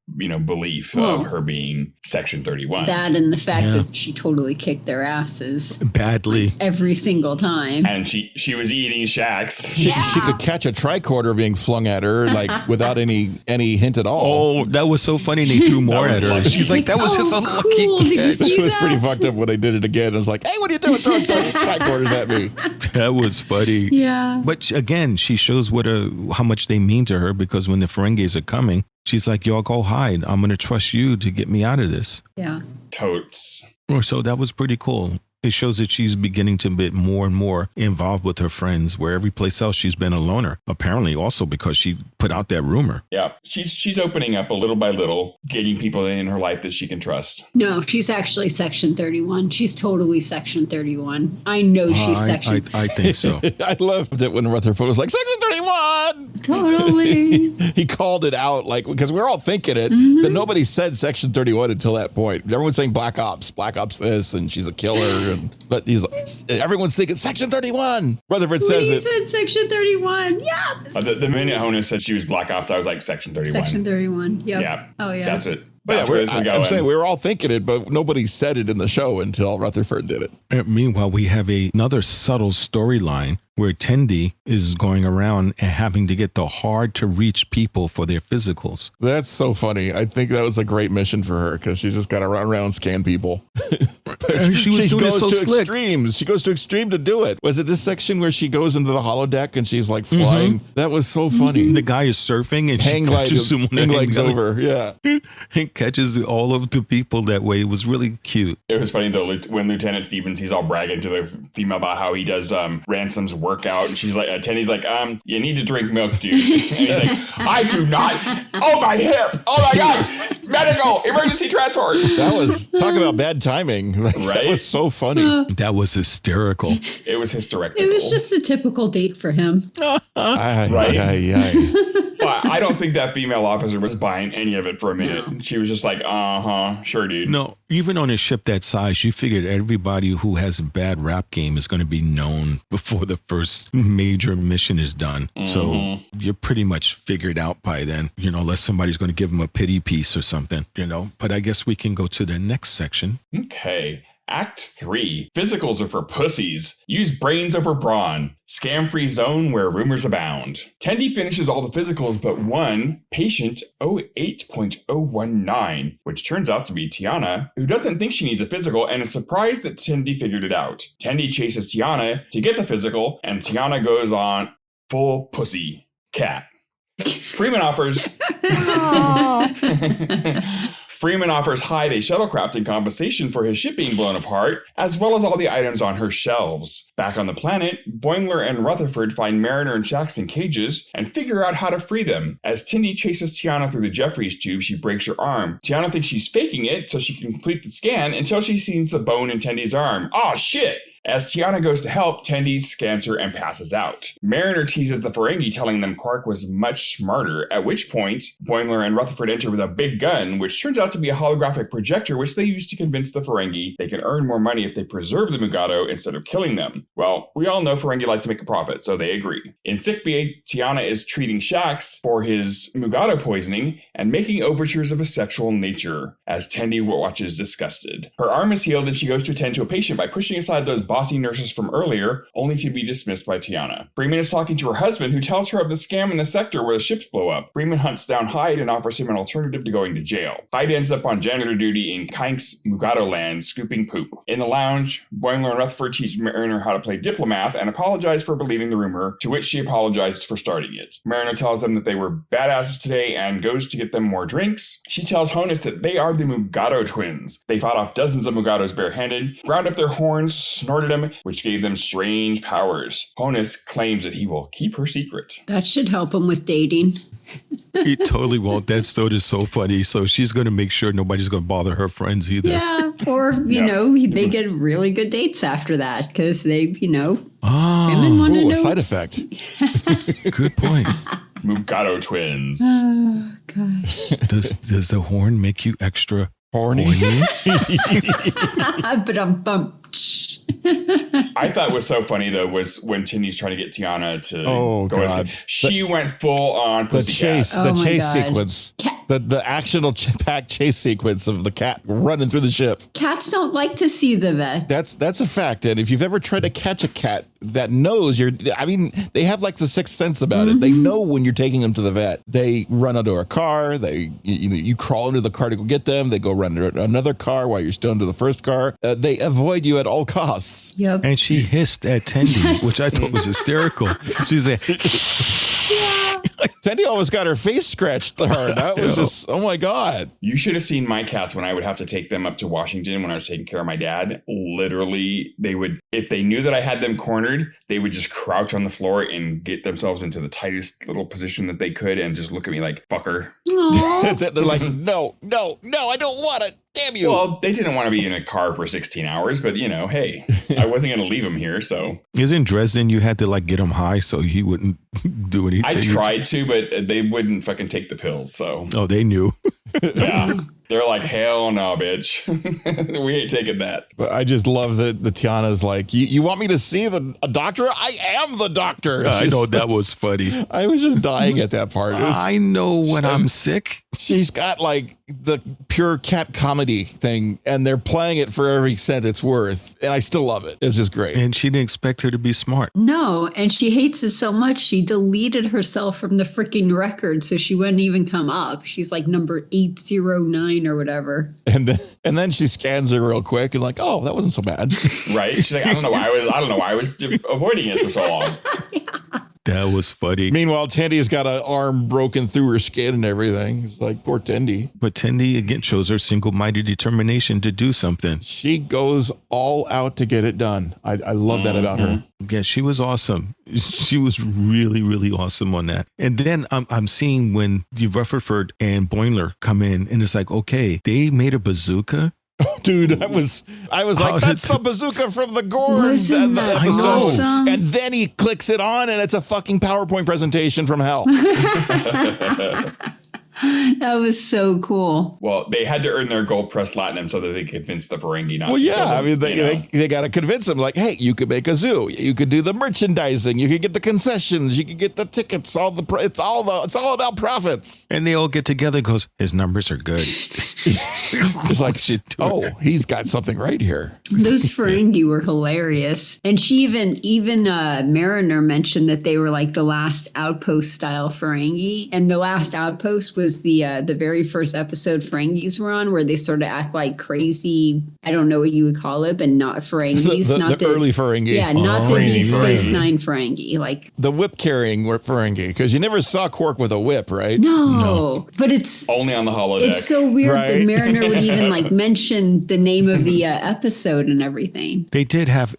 belief of her being Section 31. That and the fact that she totally kicked their asses. Badly. Every single time. And she was eating Shaxs. She could catch a tricorder being flung at her like without any hint at all. Oh, that was so funny. They threw more at her. lucky. She's like, that was just a lucky Cool. Did you catch. see It was that? pretty fucked up when they did it again. I was like, hey, what are you doing throwing tricorders at me? That was funny. Yeah. But again, she shows how much they mean to her because when the Ferengis are coming, she's like, y'all go hide. I'm going to trust you to get me out of this. Yeah. Totes. So that was pretty cool. It shows that she's beginning to get more and more involved with her friends, where every place else she's been a loner. Apparently also because she put out that rumor. Yeah. She's opening up a little by little, getting people in her life that she can trust. No, she's actually Section 31. She's totally Section 31. I know she's Section. I think so. I loved it when Rutherford was like, Section 31! Totally. He called it out, like, because we're all thinking it, that nobody said Section 31 until that point. Everyone's saying Black Ops this, and she's a killer. But he's like, everyone's thinking Section 31. Rutherford says He it. said Section 31. Yes. The minute Honus said she was Black Ops, I was like, Section 31. Section 31. Yep. Yeah. Oh, yeah. That's it. But That's where this is I'm going. saying we were all thinking it, but nobody said it in the show until Rutherford did it. And meanwhile, we have another subtle storyline where Tendi is going around and having to get the hard to reach people for their physicals. That's so funny. I think that was a great mission for her because she's just got to run around and scan people. She was doing it so slick. Extremes. She goes to extreme to do it. Was it this section where she goes into the holodeck and she's like flying? That was so funny. The guy is surfing and Hang she catches him on the hang legs hang over. Yeah. and catches all of the people that way. It was really cute. It was funny though when Lieutenant Stevens, he's all bragging to the female about how he does Ransom's workout, and she's like, Tenny's like, you need to drink milk, dude. And he's like, I do not. Oh my hip. Oh my god. Medical emergency transport. That was talk about bad timing. That Right? was so funny. That was hysterical. It was hysterical. It was just a typical date for him. Aye. But I don't think that female officer was buying any of it for a minute. No. She was just like, sure, dude. No, even on a ship that size, you figured everybody who has a bad rap game is going to be known before the first major mission is done. Mm-hmm. So you're pretty much figured out by then, unless somebody's going to give them a pity piece or something, But I guess we can go to the next section. Okay. Act 3. Physicals are for pussies. Use brains over brawn. Scam-free zone where rumors abound. Tendi finishes all the physicals but one, patient 08.019, which turns out to be Tiana, who doesn't think she needs a physical and is surprised that Tendi figured it out. Tendi chases Tiana to get the physical, and Tiana goes on full pussy cat. Freeman offers... Freeman offers Hyde a shuttlecraft in compensation for his ship being blown apart, as well as all the items on her shelves. Back on the planet, Boimler and Rutherford find Mariner and Shaxs in cages and figure out how to free them. As Tendi chases Tiana through the Jeffries tube, she breaks her arm. Tiana thinks she's faking it so she can complete the scan until she sees the bone in Tendi's arm. Oh shit! As Tiana goes to help, Tendi scans her and passes out. Mariner teases the Ferengi, telling them Quark was much smarter, at which point, Boimler and Rutherford enter with a big gun, which turns out to be a holographic projector which they use to convince the Ferengi they can earn more money if they preserve the Mugato instead of killing them. Well, we all know Ferengi like to make a profit, so they agree. In sickbay, Tiana is treating Shaxs for his Mugato poisoning and making overtures of a sexual nature, as Tendi watches disgusted. Her arm is healed and she goes to attend to a patient by pushing aside those bossy nurses from earlier, only to be dismissed by Tiana. Freeman is talking to her husband, who tells her of the scam in the sector where the ships blow up. Freeman hunts down Hyde and offers him an alternative to going to jail. Hyde ends up on janitor duty in Kank's Mugato land, scooping poop. In the lounge, Boimler and Rutherford teach Mariner how to play diplomat and apologize for believing the rumor, to which she apologizes for starting it. Mariner tells them that they were badasses today and goes to get them more drinks. She tells Honus that they are the Mugato Twins. They fought off dozens of Mugatos barehanded, ground up their horns, snorted them, which gave them strange powers. Honus claims that he will keep her secret. That should help him with dating. He totally won't. That story is so funny. So she's going to make sure nobody's going to bother her friends either. Yeah. Or, they get really good dates after that because they, women want to know. A side effect. Good point. Mugato Twins. Oh, gosh. Does the horn make you extra horny? But I thought was so funny though was when Tendi's trying to get Tiana to go. God. She went full on the chase, cat. the chase sequence, the action-packed chase sequence of the cat running through the ship. Cats don't like to see the vet. That's a fact. And if you've ever tried to catch a cat that knows they have like the sixth sense about it. They know when you're taking them to the vet. They run under a car. You crawl into the car to go get them. They go run under another car while you're still under the first car. They avoid you at all costs. Yep. And she hissed at Tendi, which I thought was hysterical. She's like, Tendi almost got her face scratched hard. That was just, oh my God. You should have seen my cats when I would have to take them up to Washington when I was taking care of my dad. Literally, they would, if they knew that I had them cornered, they would just crouch on the floor and get themselves into the tightest little position that they could and just look at me like, fucker. That's it. They're like, no, I don't want it. Damn you. Well, they didn't want to be in a car for 16 hours, but hey, I wasn't going to leave him here, so. Isn't Dresden, you had to get him high so he wouldn't do anything? I tried to, but they wouldn't fucking take the pills, so. Oh, they knew. Yeah. They're like, hell no, bitch. We ain't taking that. But I just love that the Tiana's like, you want me to see a doctor? I am the doctor. I know, that was funny. I was just dying at that part. I know when I'm sick. She's got the pure cat comedy thing, and they're playing it for every cent it's worth. And I still love it. It's just great. And she didn't expect her to be smart. No, and she hates it so much, she deleted herself from the freaking record, so she wouldn't even come up. She's like number 809 or whatever. And then she scans her real quick and like, oh, that wasn't so bad. Right? She's like, I don't know why I was avoiding it for so long. That was funny. Meanwhile, Tendi's got an arm broken through her skin and everything. It's like, poor Tendi. But Tendi, again, shows her single-minded determination to do something. She goes all out to get it done. I love that about her. Yeah, she was awesome. She was really, really awesome on that. And then I'm seeing when Rutherford and Boimler come in, and it's like, okay, they made a bazooka. Dude, I was like, that's the bazooka from the Gorn Wasn't that episode. awesome? And then he clicks it on, and it's a fucking PowerPoint presentation from hell. That was so cool. Well, they had to earn their gold press platinum so that they could convince the Ferengi not Well, to yeah, kill them, I mean, you know? they got to convince him, like, hey, you could make a zoo, you could do the merchandising, you could get the concessions, you could get the tickets, it's all about profits. And they all get together and goes, his numbers are good. It's like, oh, he's got something right here. Those Ferengi were hilarious. And she even Mariner mentioned that they were like the last outpost style Ferengi. And the last outpost was the very first episode Ferengis were on, where they sort of act like crazy, I don't know what you would call it, but not Ferengis. The early Ferengi. Yeah, not the Deep Space Nine Ferengi. Like the whip carrying Ferengi, because you never saw Quark with a whip, right? No. But it's Only on the holodeck. It's so weird Right. that Mariner would even like mention the name of the episode and everything. They did have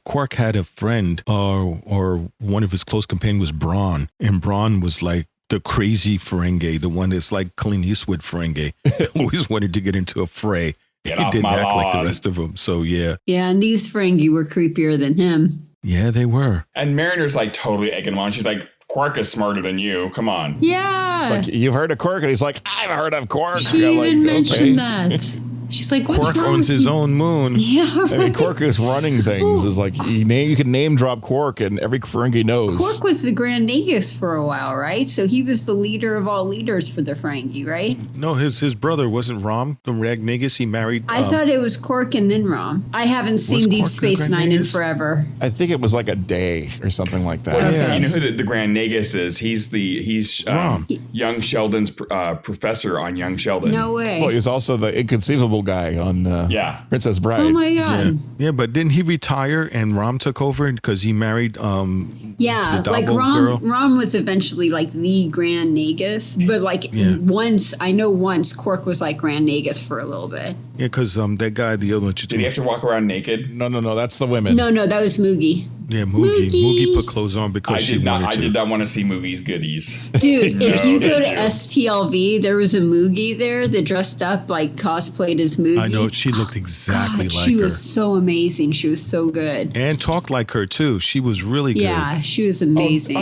Quark had a friend, or one of his close companions was Braun, and Braun was like the crazy Ferengi, the one that's like Clint Eastwood Ferengi. Always wanted to get into a fray. Get He off didn't my act like the lawn. rest of them. So yeah. Yeah, and these Ferengi were creepier than him. Yeah, they were. And Mariner's like totally egging him on. She's like, Quark is smarter than you. Come on. Yeah. Like, you've heard of Quark? And he's like, I've heard of Quark. She You're even like, mentioned that. She's like, what's Quark wrong owns with his you? own moon. Yeah, I mean, Quark is running things. Is like, you can name drop Quark, and every Ferengi knows. Quark was the Grand Nagus for a while, right? So he was the leader of all leaders for the Ferengi, right? No, his brother wasn't Rom, the Ragnagus. He married. I thought it was Quark and then Rom. I haven't seen Deep Quark the Space Grand Nine in Nagus? forever. I think it was like a day or something like that. Okay. You know who the Grand Nagus is? He's Rom. Young Sheldon's professor on Young Sheldon. No way. Well, he was also the inconceivable guy on Yeah. Princess Bride. Oh my Yeah, god. yeah, but didn't he retire and Rom took over because he married Yeah, the like Dabo girl? Rom was eventually like the Grand Nagus, but like Yeah. once Quark was like Grand Nagus for a little bit. Yeah, because that guy, the other one, Did he have to walk around naked? No, that's the women. No, that was Moogie. yeah, Moogie. Moogie. Moogie put clothes on because she wanted I to. did not want to see movies goodies. Dude, if you go to thank you. STLV, there was a Moogie there that dressed up like cosplayed as Moogie. I know, she looked exactly God, like she her. was so amazing. She was so good. And talked like her too. She was really good. Yeah, she was amazing.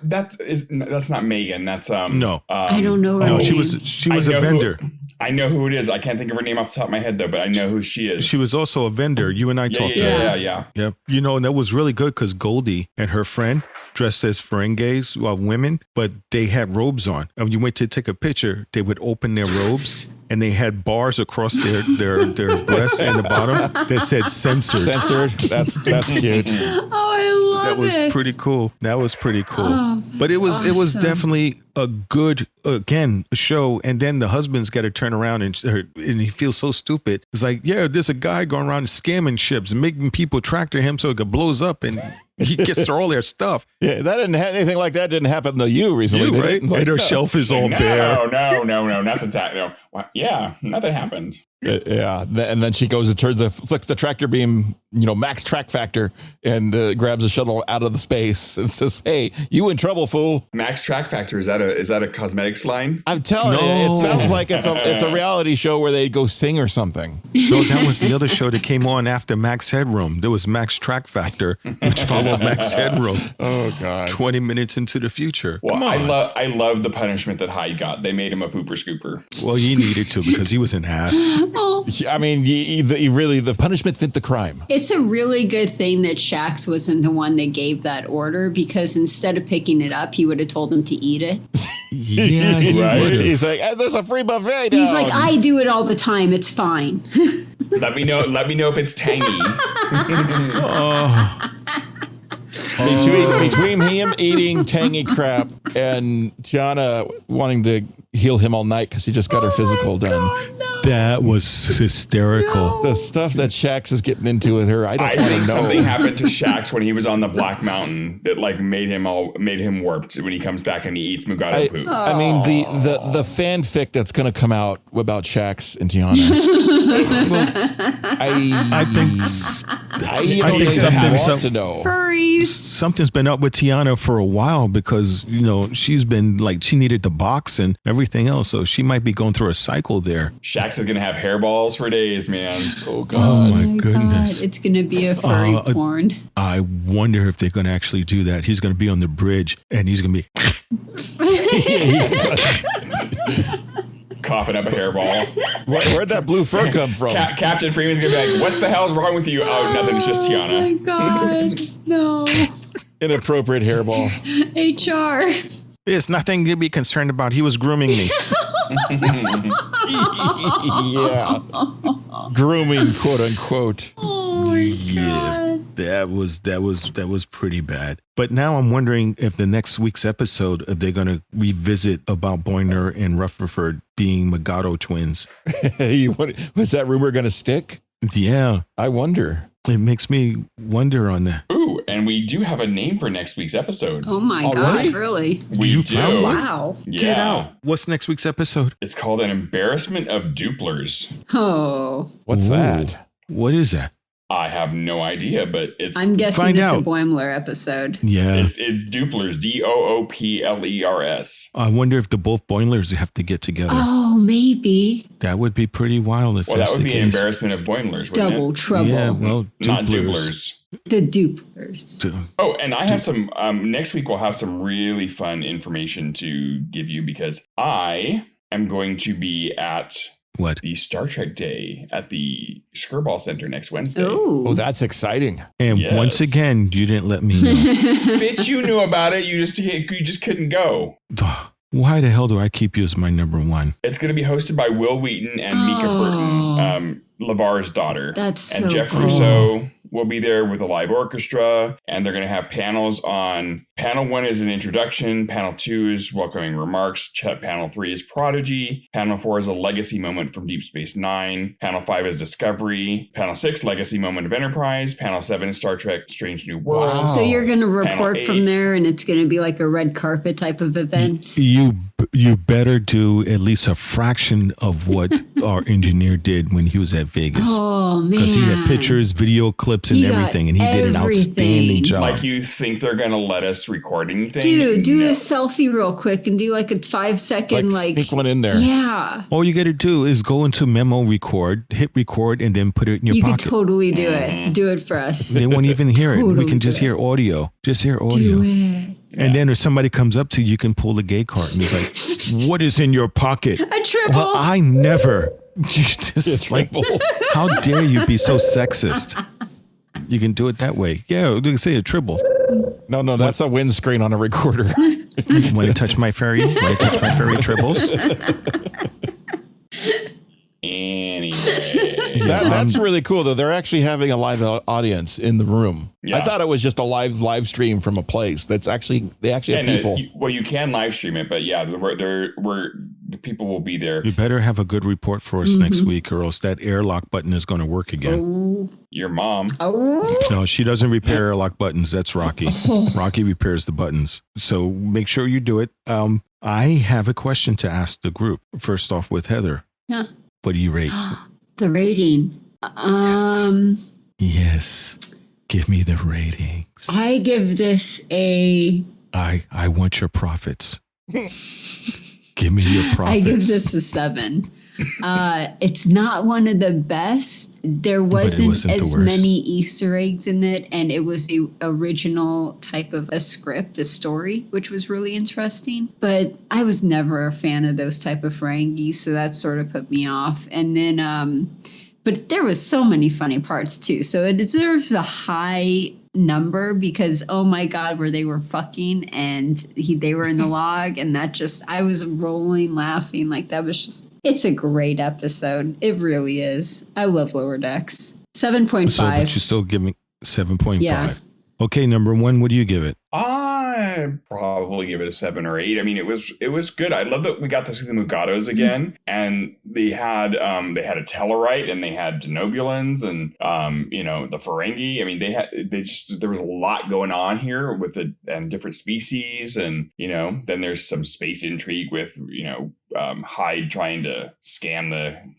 That's not Megan. That's No. I don't know her No, name. she was I a know vendor. I know who it is. I can't think of her name off the top of my head though, but I know who she is. She was also a vendor. You and I talked to her. Yeah. Yeah. You know, and that was really good because Goldie and her friend dressed as Ferengis, women, but they had robes on. And when you went to take a picture, they would open their robes and they had bars across their breasts and the bottom that said censored. Censored. That's cute. Oh, I love That was it. pretty cool. That was pretty cool. Oh, but it was awesome. definitely a good show. And then the husband's got to turn around and he feels so stupid. It's like, yeah, there's a guy going around scamming ships and making people tractor him so it blows up and he gets all their stuff. Yeah, that didn't have anything like that didn't happen to you recently, did Right? it? It's like, And her no. shelf is all bare. No, nothing's happened. No. Yeah, nothing happened. Yeah, and then she goes and flicks the tractor beam, max track factor, and grabs the shuttle out of the space and says, "Hey, you in trouble, fool!" Max Track Factor, is that a cosmetics line? I'm telling you, it sounds like it's a reality show where they go sing or something. No, that was the other show that came on after Max Headroom. There was Max Track Factor, which followed Max Headroom. Oh God! 20 minutes into the future. Well, Come on. I love the punishment that Hyde got. They made him a pooper scooper. Well, he needed to because he was an ass. Oh, I mean, the punishment fit the crime. it's a really good thing that Shaxs wasn't the one that gave that order, because instead of picking it up, he would have told him to eat it. Yeah, he Right. would've. He's like, "There's a free buffet." He's down." like, I do it all the time. It's fine. Let me know if it's tangy. Between him eating tangy crap and Tiana wanting to heal him all night because he just got her physical done. That was hysterical. The stuff that Shaxs is getting into with her, I I don't think want to know. something happened to Shaxs when he was on the Black Mountain that like made him warped when he comes back and he eats Mugato poop. I mean, the fanfic that's going to come out about Shaxs and Tiana. I think I think want to know. Furries. something's been up with Tiana for a while because, she's been like, she needed the box and everything else. So she might be going through a cycle there. Shaxs Shaxs is going to have hairballs for days, man. Oh, God. Oh, my goodness. God. It's going to be a furry porn. I wonder if they're going to actually do that. He's going to be on the bridge and he's going to be coughing up a hairball. Where'd that blue fur come from? Captain Freeman's going to be like, what the hell's wrong with you? Oh, nothing. It's just Tiana. Oh, my God. No. Inappropriate hairball. HR. There's nothing to be concerned about. He was grooming me. Yeah. Grooming, quote unquote. Oh, my God. That was pretty bad. But now I'm wondering if the next week's episode, they're going to revisit about Boimler and Rutherford being Mugato twins. Was that rumor going to stick? Yeah. I wonder. It makes me wonder on that. Ooh, and we do have a name for next week's episode. Oh, my Already? God. Really? We You do. found one? Wow. Yeah. Get out. What's next week's episode? It's called An Embarrassment of Dooplers. Oh. What's Ooh. that? What is that? I have no idea, but it's I'm guessing Find it's out. a Boimler episode. Yeah. it's Dooplers, Dooplers. I wonder if the both Boimlers have to get together. Oh, maybe. That would be pretty wild if Well, that's that would the be an case. embarrassment of Boimlers, wouldn't Double it? trouble. Yeah, well, Not Dooplers. Dooplers. The Dooplers. Oh, and I have some, next week we'll have some really fun information to give you because I am going to be at What? the Star Trek Day at the Skirball Center next Wednesday. Oh, Oh. that's exciting. And Yes. once again, you didn't let me know. Bitch, you knew about it. You just couldn't go. Why the hell do I keep you as my number one? It's going to be hosted by Will Wheaton and Mika Burton, LeVar's daughter. That's and so Jeff cool. Russo will be there with a live orchestra, and they're going to have panels on. Panel 1 is an introduction. Panel 2 is welcoming remarks. Panel 3 is Prodigy. Panel 4 is a legacy moment from Deep Space Nine. Panel 5 is Discovery. Panel 6, legacy moment of Enterprise. Panel 7 is Star Trek Strange New Worlds. Wow. So you're going to report Panel from 8. there and it's going to be like a red carpet type of event. You better do at least a fraction of what our engineer did when he was at Vegas. Oh, man. Because he had pictures, video clips, and He got everything, and he did an outstanding everything. job. Like you think they're going to let us record anything? Dude, do No. a selfie real quick and do like a 5-second, Sneak one in there. Yeah. All you got to do is go into memo record, hit record, and then put it in your You pocket. could totally do it. Do it for us. They won't even hear it. We Totally can just do it. hear audio. Just hear audio. Do it. And then if somebody comes up to you, you can pull the gay card and he's like, "What is in your pocket?" A triple. Well, I never. Just like, how dare you be so sexist? You can do it that way. Yeah, you can say a triple. No, that's a windscreen on a recorder. Want to touch my fairy? Want to touch my fairy triples? Anyway. That's really cool, though. They're actually having a live audience in the room. Yeah. I thought it was just a live stream from a place. They actually have people. You can live stream it, but yeah, the people will be there. You better have a good report for us next week, or else that airlock button is going to work again. Your mom. Oh. No, she doesn't repair airlock buttons. That's Rocky. Rocky repairs the buttons. So make sure you do it. I have a question to ask the group. First off, with Heather. Yeah. What do you rate? The rating. Yes. Give me the ratings. I give this a. I want your profits. Give me your profits. I give this a 7. It's not one of the best. There wasn't the as worst. many Easter eggs in it, and it was the original type of a script, a story, which was really interesting. But I was never a fan of those type of Ferengi, so that sort of put me off. And then, but there was so many funny parts too, so it deserves a high number because oh my god, where they were fucking and they were in the log, and that just I was rolling laughing like that was just. It's a great episode. It really is. I love Lower Decks. 7.5. So, but you're still giving 7.5. Yeah. Okay, number one, what do you give it? I probably give it a 7 or 8. I mean, it was good. I love that we got to see the Mugatos again, and they had a Tellarite and they had Denobulans and the Ferengi. I mean, there was a lot going on here with and different species, and then there's some space intrigue with Hyde trying to scam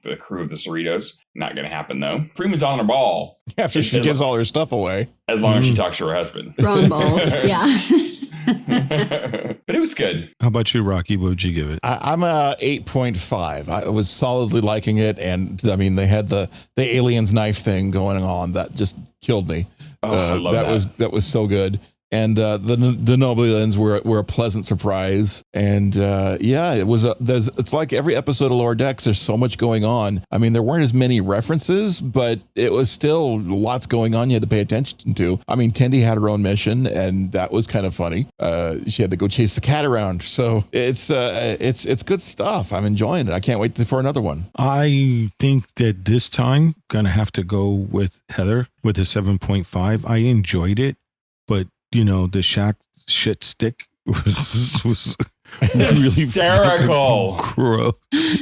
the crew of the Cerritos. Not going to happen though. Freeman's on her ball After she gives all her stuff away. as long as she talks to her husband. Wrong balls. Yeah. But it was good. How about you, Rocky? What would you give it? I'm a 8.5. I was solidly liking it, and I mean they had the aliens knife thing going on that just killed me. I love that. That was so good. And the Denobulans were a pleasant surprise. And it was it's like every episode of Lower Decks, there's so much going on. I mean, there weren't as many references, but it was still lots going on you had to pay attention to. I mean, Tendi had her own mission, and that was kind of funny. She had to go chase the cat around. So it's good stuff. I'm enjoying it. I can't wait for another one. I think that this time gonna have to go with Heather with a 7.5. I enjoyed it, but the Shaxs shit stick was really hysterical. Gross.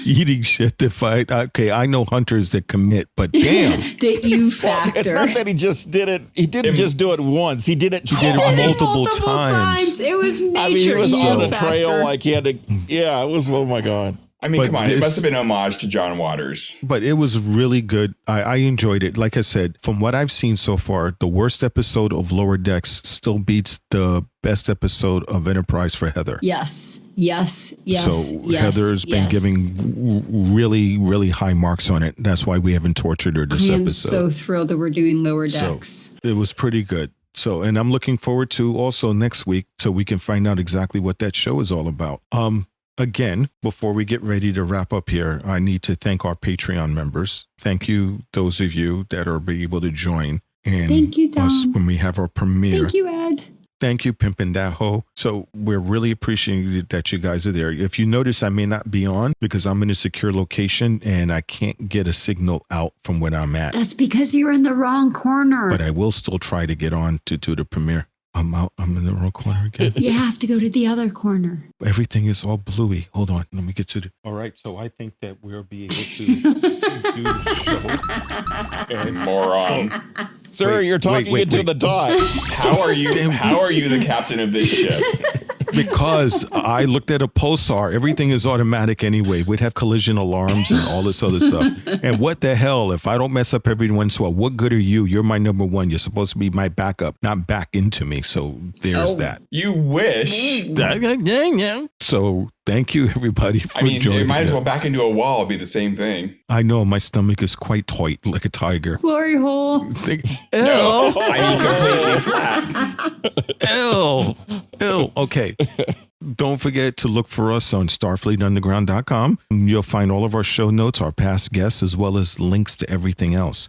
Eating shit to fight. Okay, I know hunters that commit, but damn. The U factor. It's not that he just did it. He didn't just do it once. He did it multiple times. It was major. I mean, he was on a trail factor. like he had to. Yeah, it was. Oh my God. I mean, come on. It must have been homage to John Waters. But it was really good. I enjoyed it. Like I said, from what I've seen so far, the worst episode of Lower Decks still beats the best episode of Enterprise for Heather. Yes. So Heather's been giving really, really high marks on it. That's why we haven't tortured her this episode. I am so thrilled that we're doing Lower Decks. So it was pretty good. So, and I'm looking forward to also next week so we can find out exactly what that show is all about. Again, before we get ready to wrap up here, I need to thank our Patreon members. Thank you, those of you that are able to join. And thank you, Dom. Us when we have our premiere. Thank you, Ed. Thank you, Pimpin' That Ho. So we're really appreciating that you guys are there. If you notice, I may not be on because I'm in a secure location and I can't get a signal out from where I'm at. That's because you're in the wrong corner. But I will still try to get on to the premiere. I'm out. I'm in the wrong corner again. You have to go to the other corner. Everything is all bluey. Hold on. Let me get to the... All right. So I think that we'll be able to do the show. And moron. Sir, you're talking into the dot. How are you the captain of this ship? Because I looked at a pulsar. Everything is automatic anyway. We'd have collision alarms and all this other stuff. And what the hell? If I don't mess up every once in a while, what good are you? You're my number one. You're supposed to be my backup, not back into me. So there's that. You wish. So thank you, everybody, for joining. You might as well back into a wall. It'd be the same thing. I know. My stomach is quite tight, like a tiger. Glory hole. No, I mean completely flat. Ew. Okay. Don't forget to look for us on StarfleetUnderground.com. You'll find all of our show notes, our past guests, as well as links to everything else.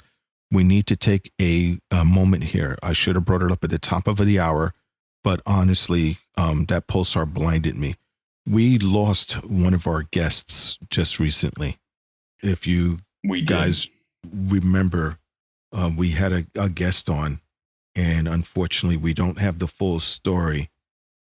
We need to take a moment here. I should have brought it up at the top of the hour, but honestly, that pulsar blinded me. We lost one of our guests just recently. If you guys remember, we had a guest on, and unfortunately, we don't have the full story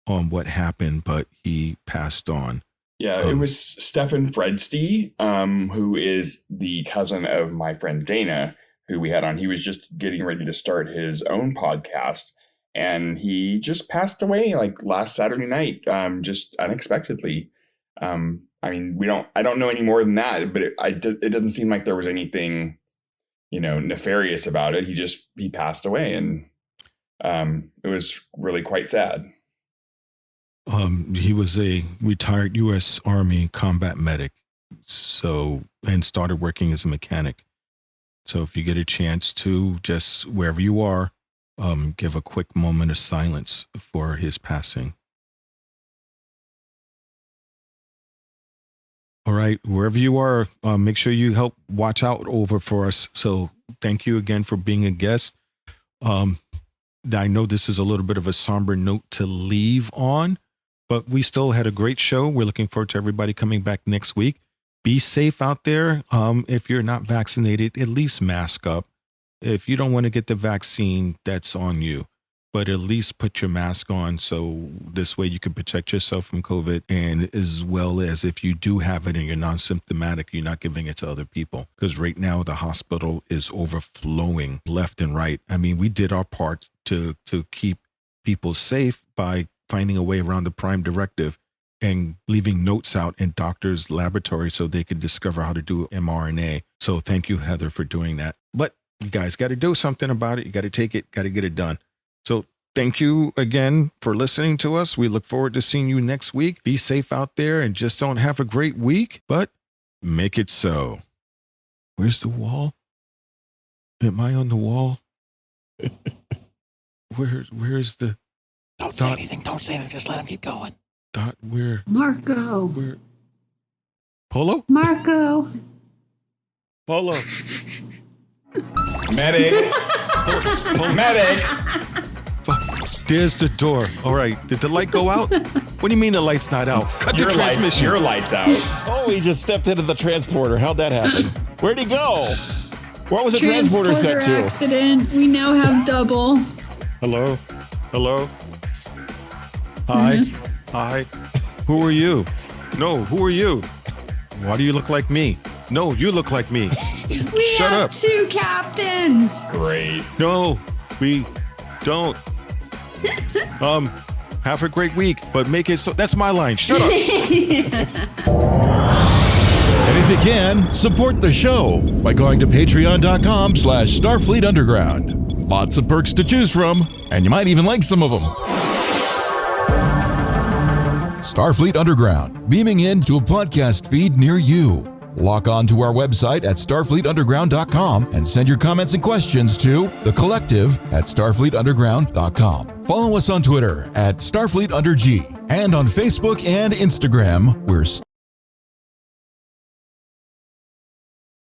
on what happened, but he passed on. Yeah, it was Stefan Fredsty, who is the cousin of my friend Dana, who we had on. He was just getting ready to start his own podcast, and he just passed away like last Saturday night, just unexpectedly. I mean, I don't know any more than that, but it doesn't seem like there was anything, nefarious about it. He passed away, and it was really quite sad. He was a retired U.S. Army combat medic, and started working as a mechanic. So if you get a chance to, just wherever you are, give a quick moment of silence for his passing. All right, wherever you are, make sure you help watch out over for us. So thank you again for being a guest. I know this is a little bit of a somber note to leave on, but we still had a great show. We're looking forward to everybody coming back next week. Be safe out there. If you're not vaccinated, at least mask up. If you don't want to get the vaccine, that's on you. But at least put your mask on so this way you can protect yourself from COVID, and as well as if you do have it and you're non-symptomatic, you're not giving it to other people. Because right now the hospital is overflowing left and right. I mean, we did our part to keep people safe by finding a way around the Prime Directive and leaving notes out in doctors' laboratories so they could discover how to do mRNA. So thank you, Heather, for doing that. But you guys got to do something about it. You got to take it, got to get it done. So Thank you again for listening to us. We look forward to seeing you next week. Be safe out there and just don't have a great week, but make it so. Where's the wall? Am I on the wall? Where's the... Don't say anything. Don't say anything. Just let him keep going. Dot, where? Marco. Where? Polo? Marco. Polo. Medic. Medic. There's the door. All right. Did the light go out? What do you mean the light's not out? Cut the transmission. Your light's out. Oh, he just stepped into the transporter. How'd that happen? Where'd he go? What was the transporter set to? Accident. We now have double. Hello? Hello? Hi? Hi? Who are you? No, who are you? Why do you look like me? No, you look like me. We Shut have up. 2 captains. Great. No, we don't. Have a great week, but make it so. That's my line. Shut up. And if you can, support the show by going to patreon.com/Starfleet Underground. Lots of perks to choose from, and you might even like some of them. Starfleet Underground, beaming into a podcast feed near you. Log on to our website at starfleetunderground.com and send your comments and questions to thecollective@starfleetunderground.com. Follow us on Twitter at StarfleetUnderG and on Facebook and Instagram, we're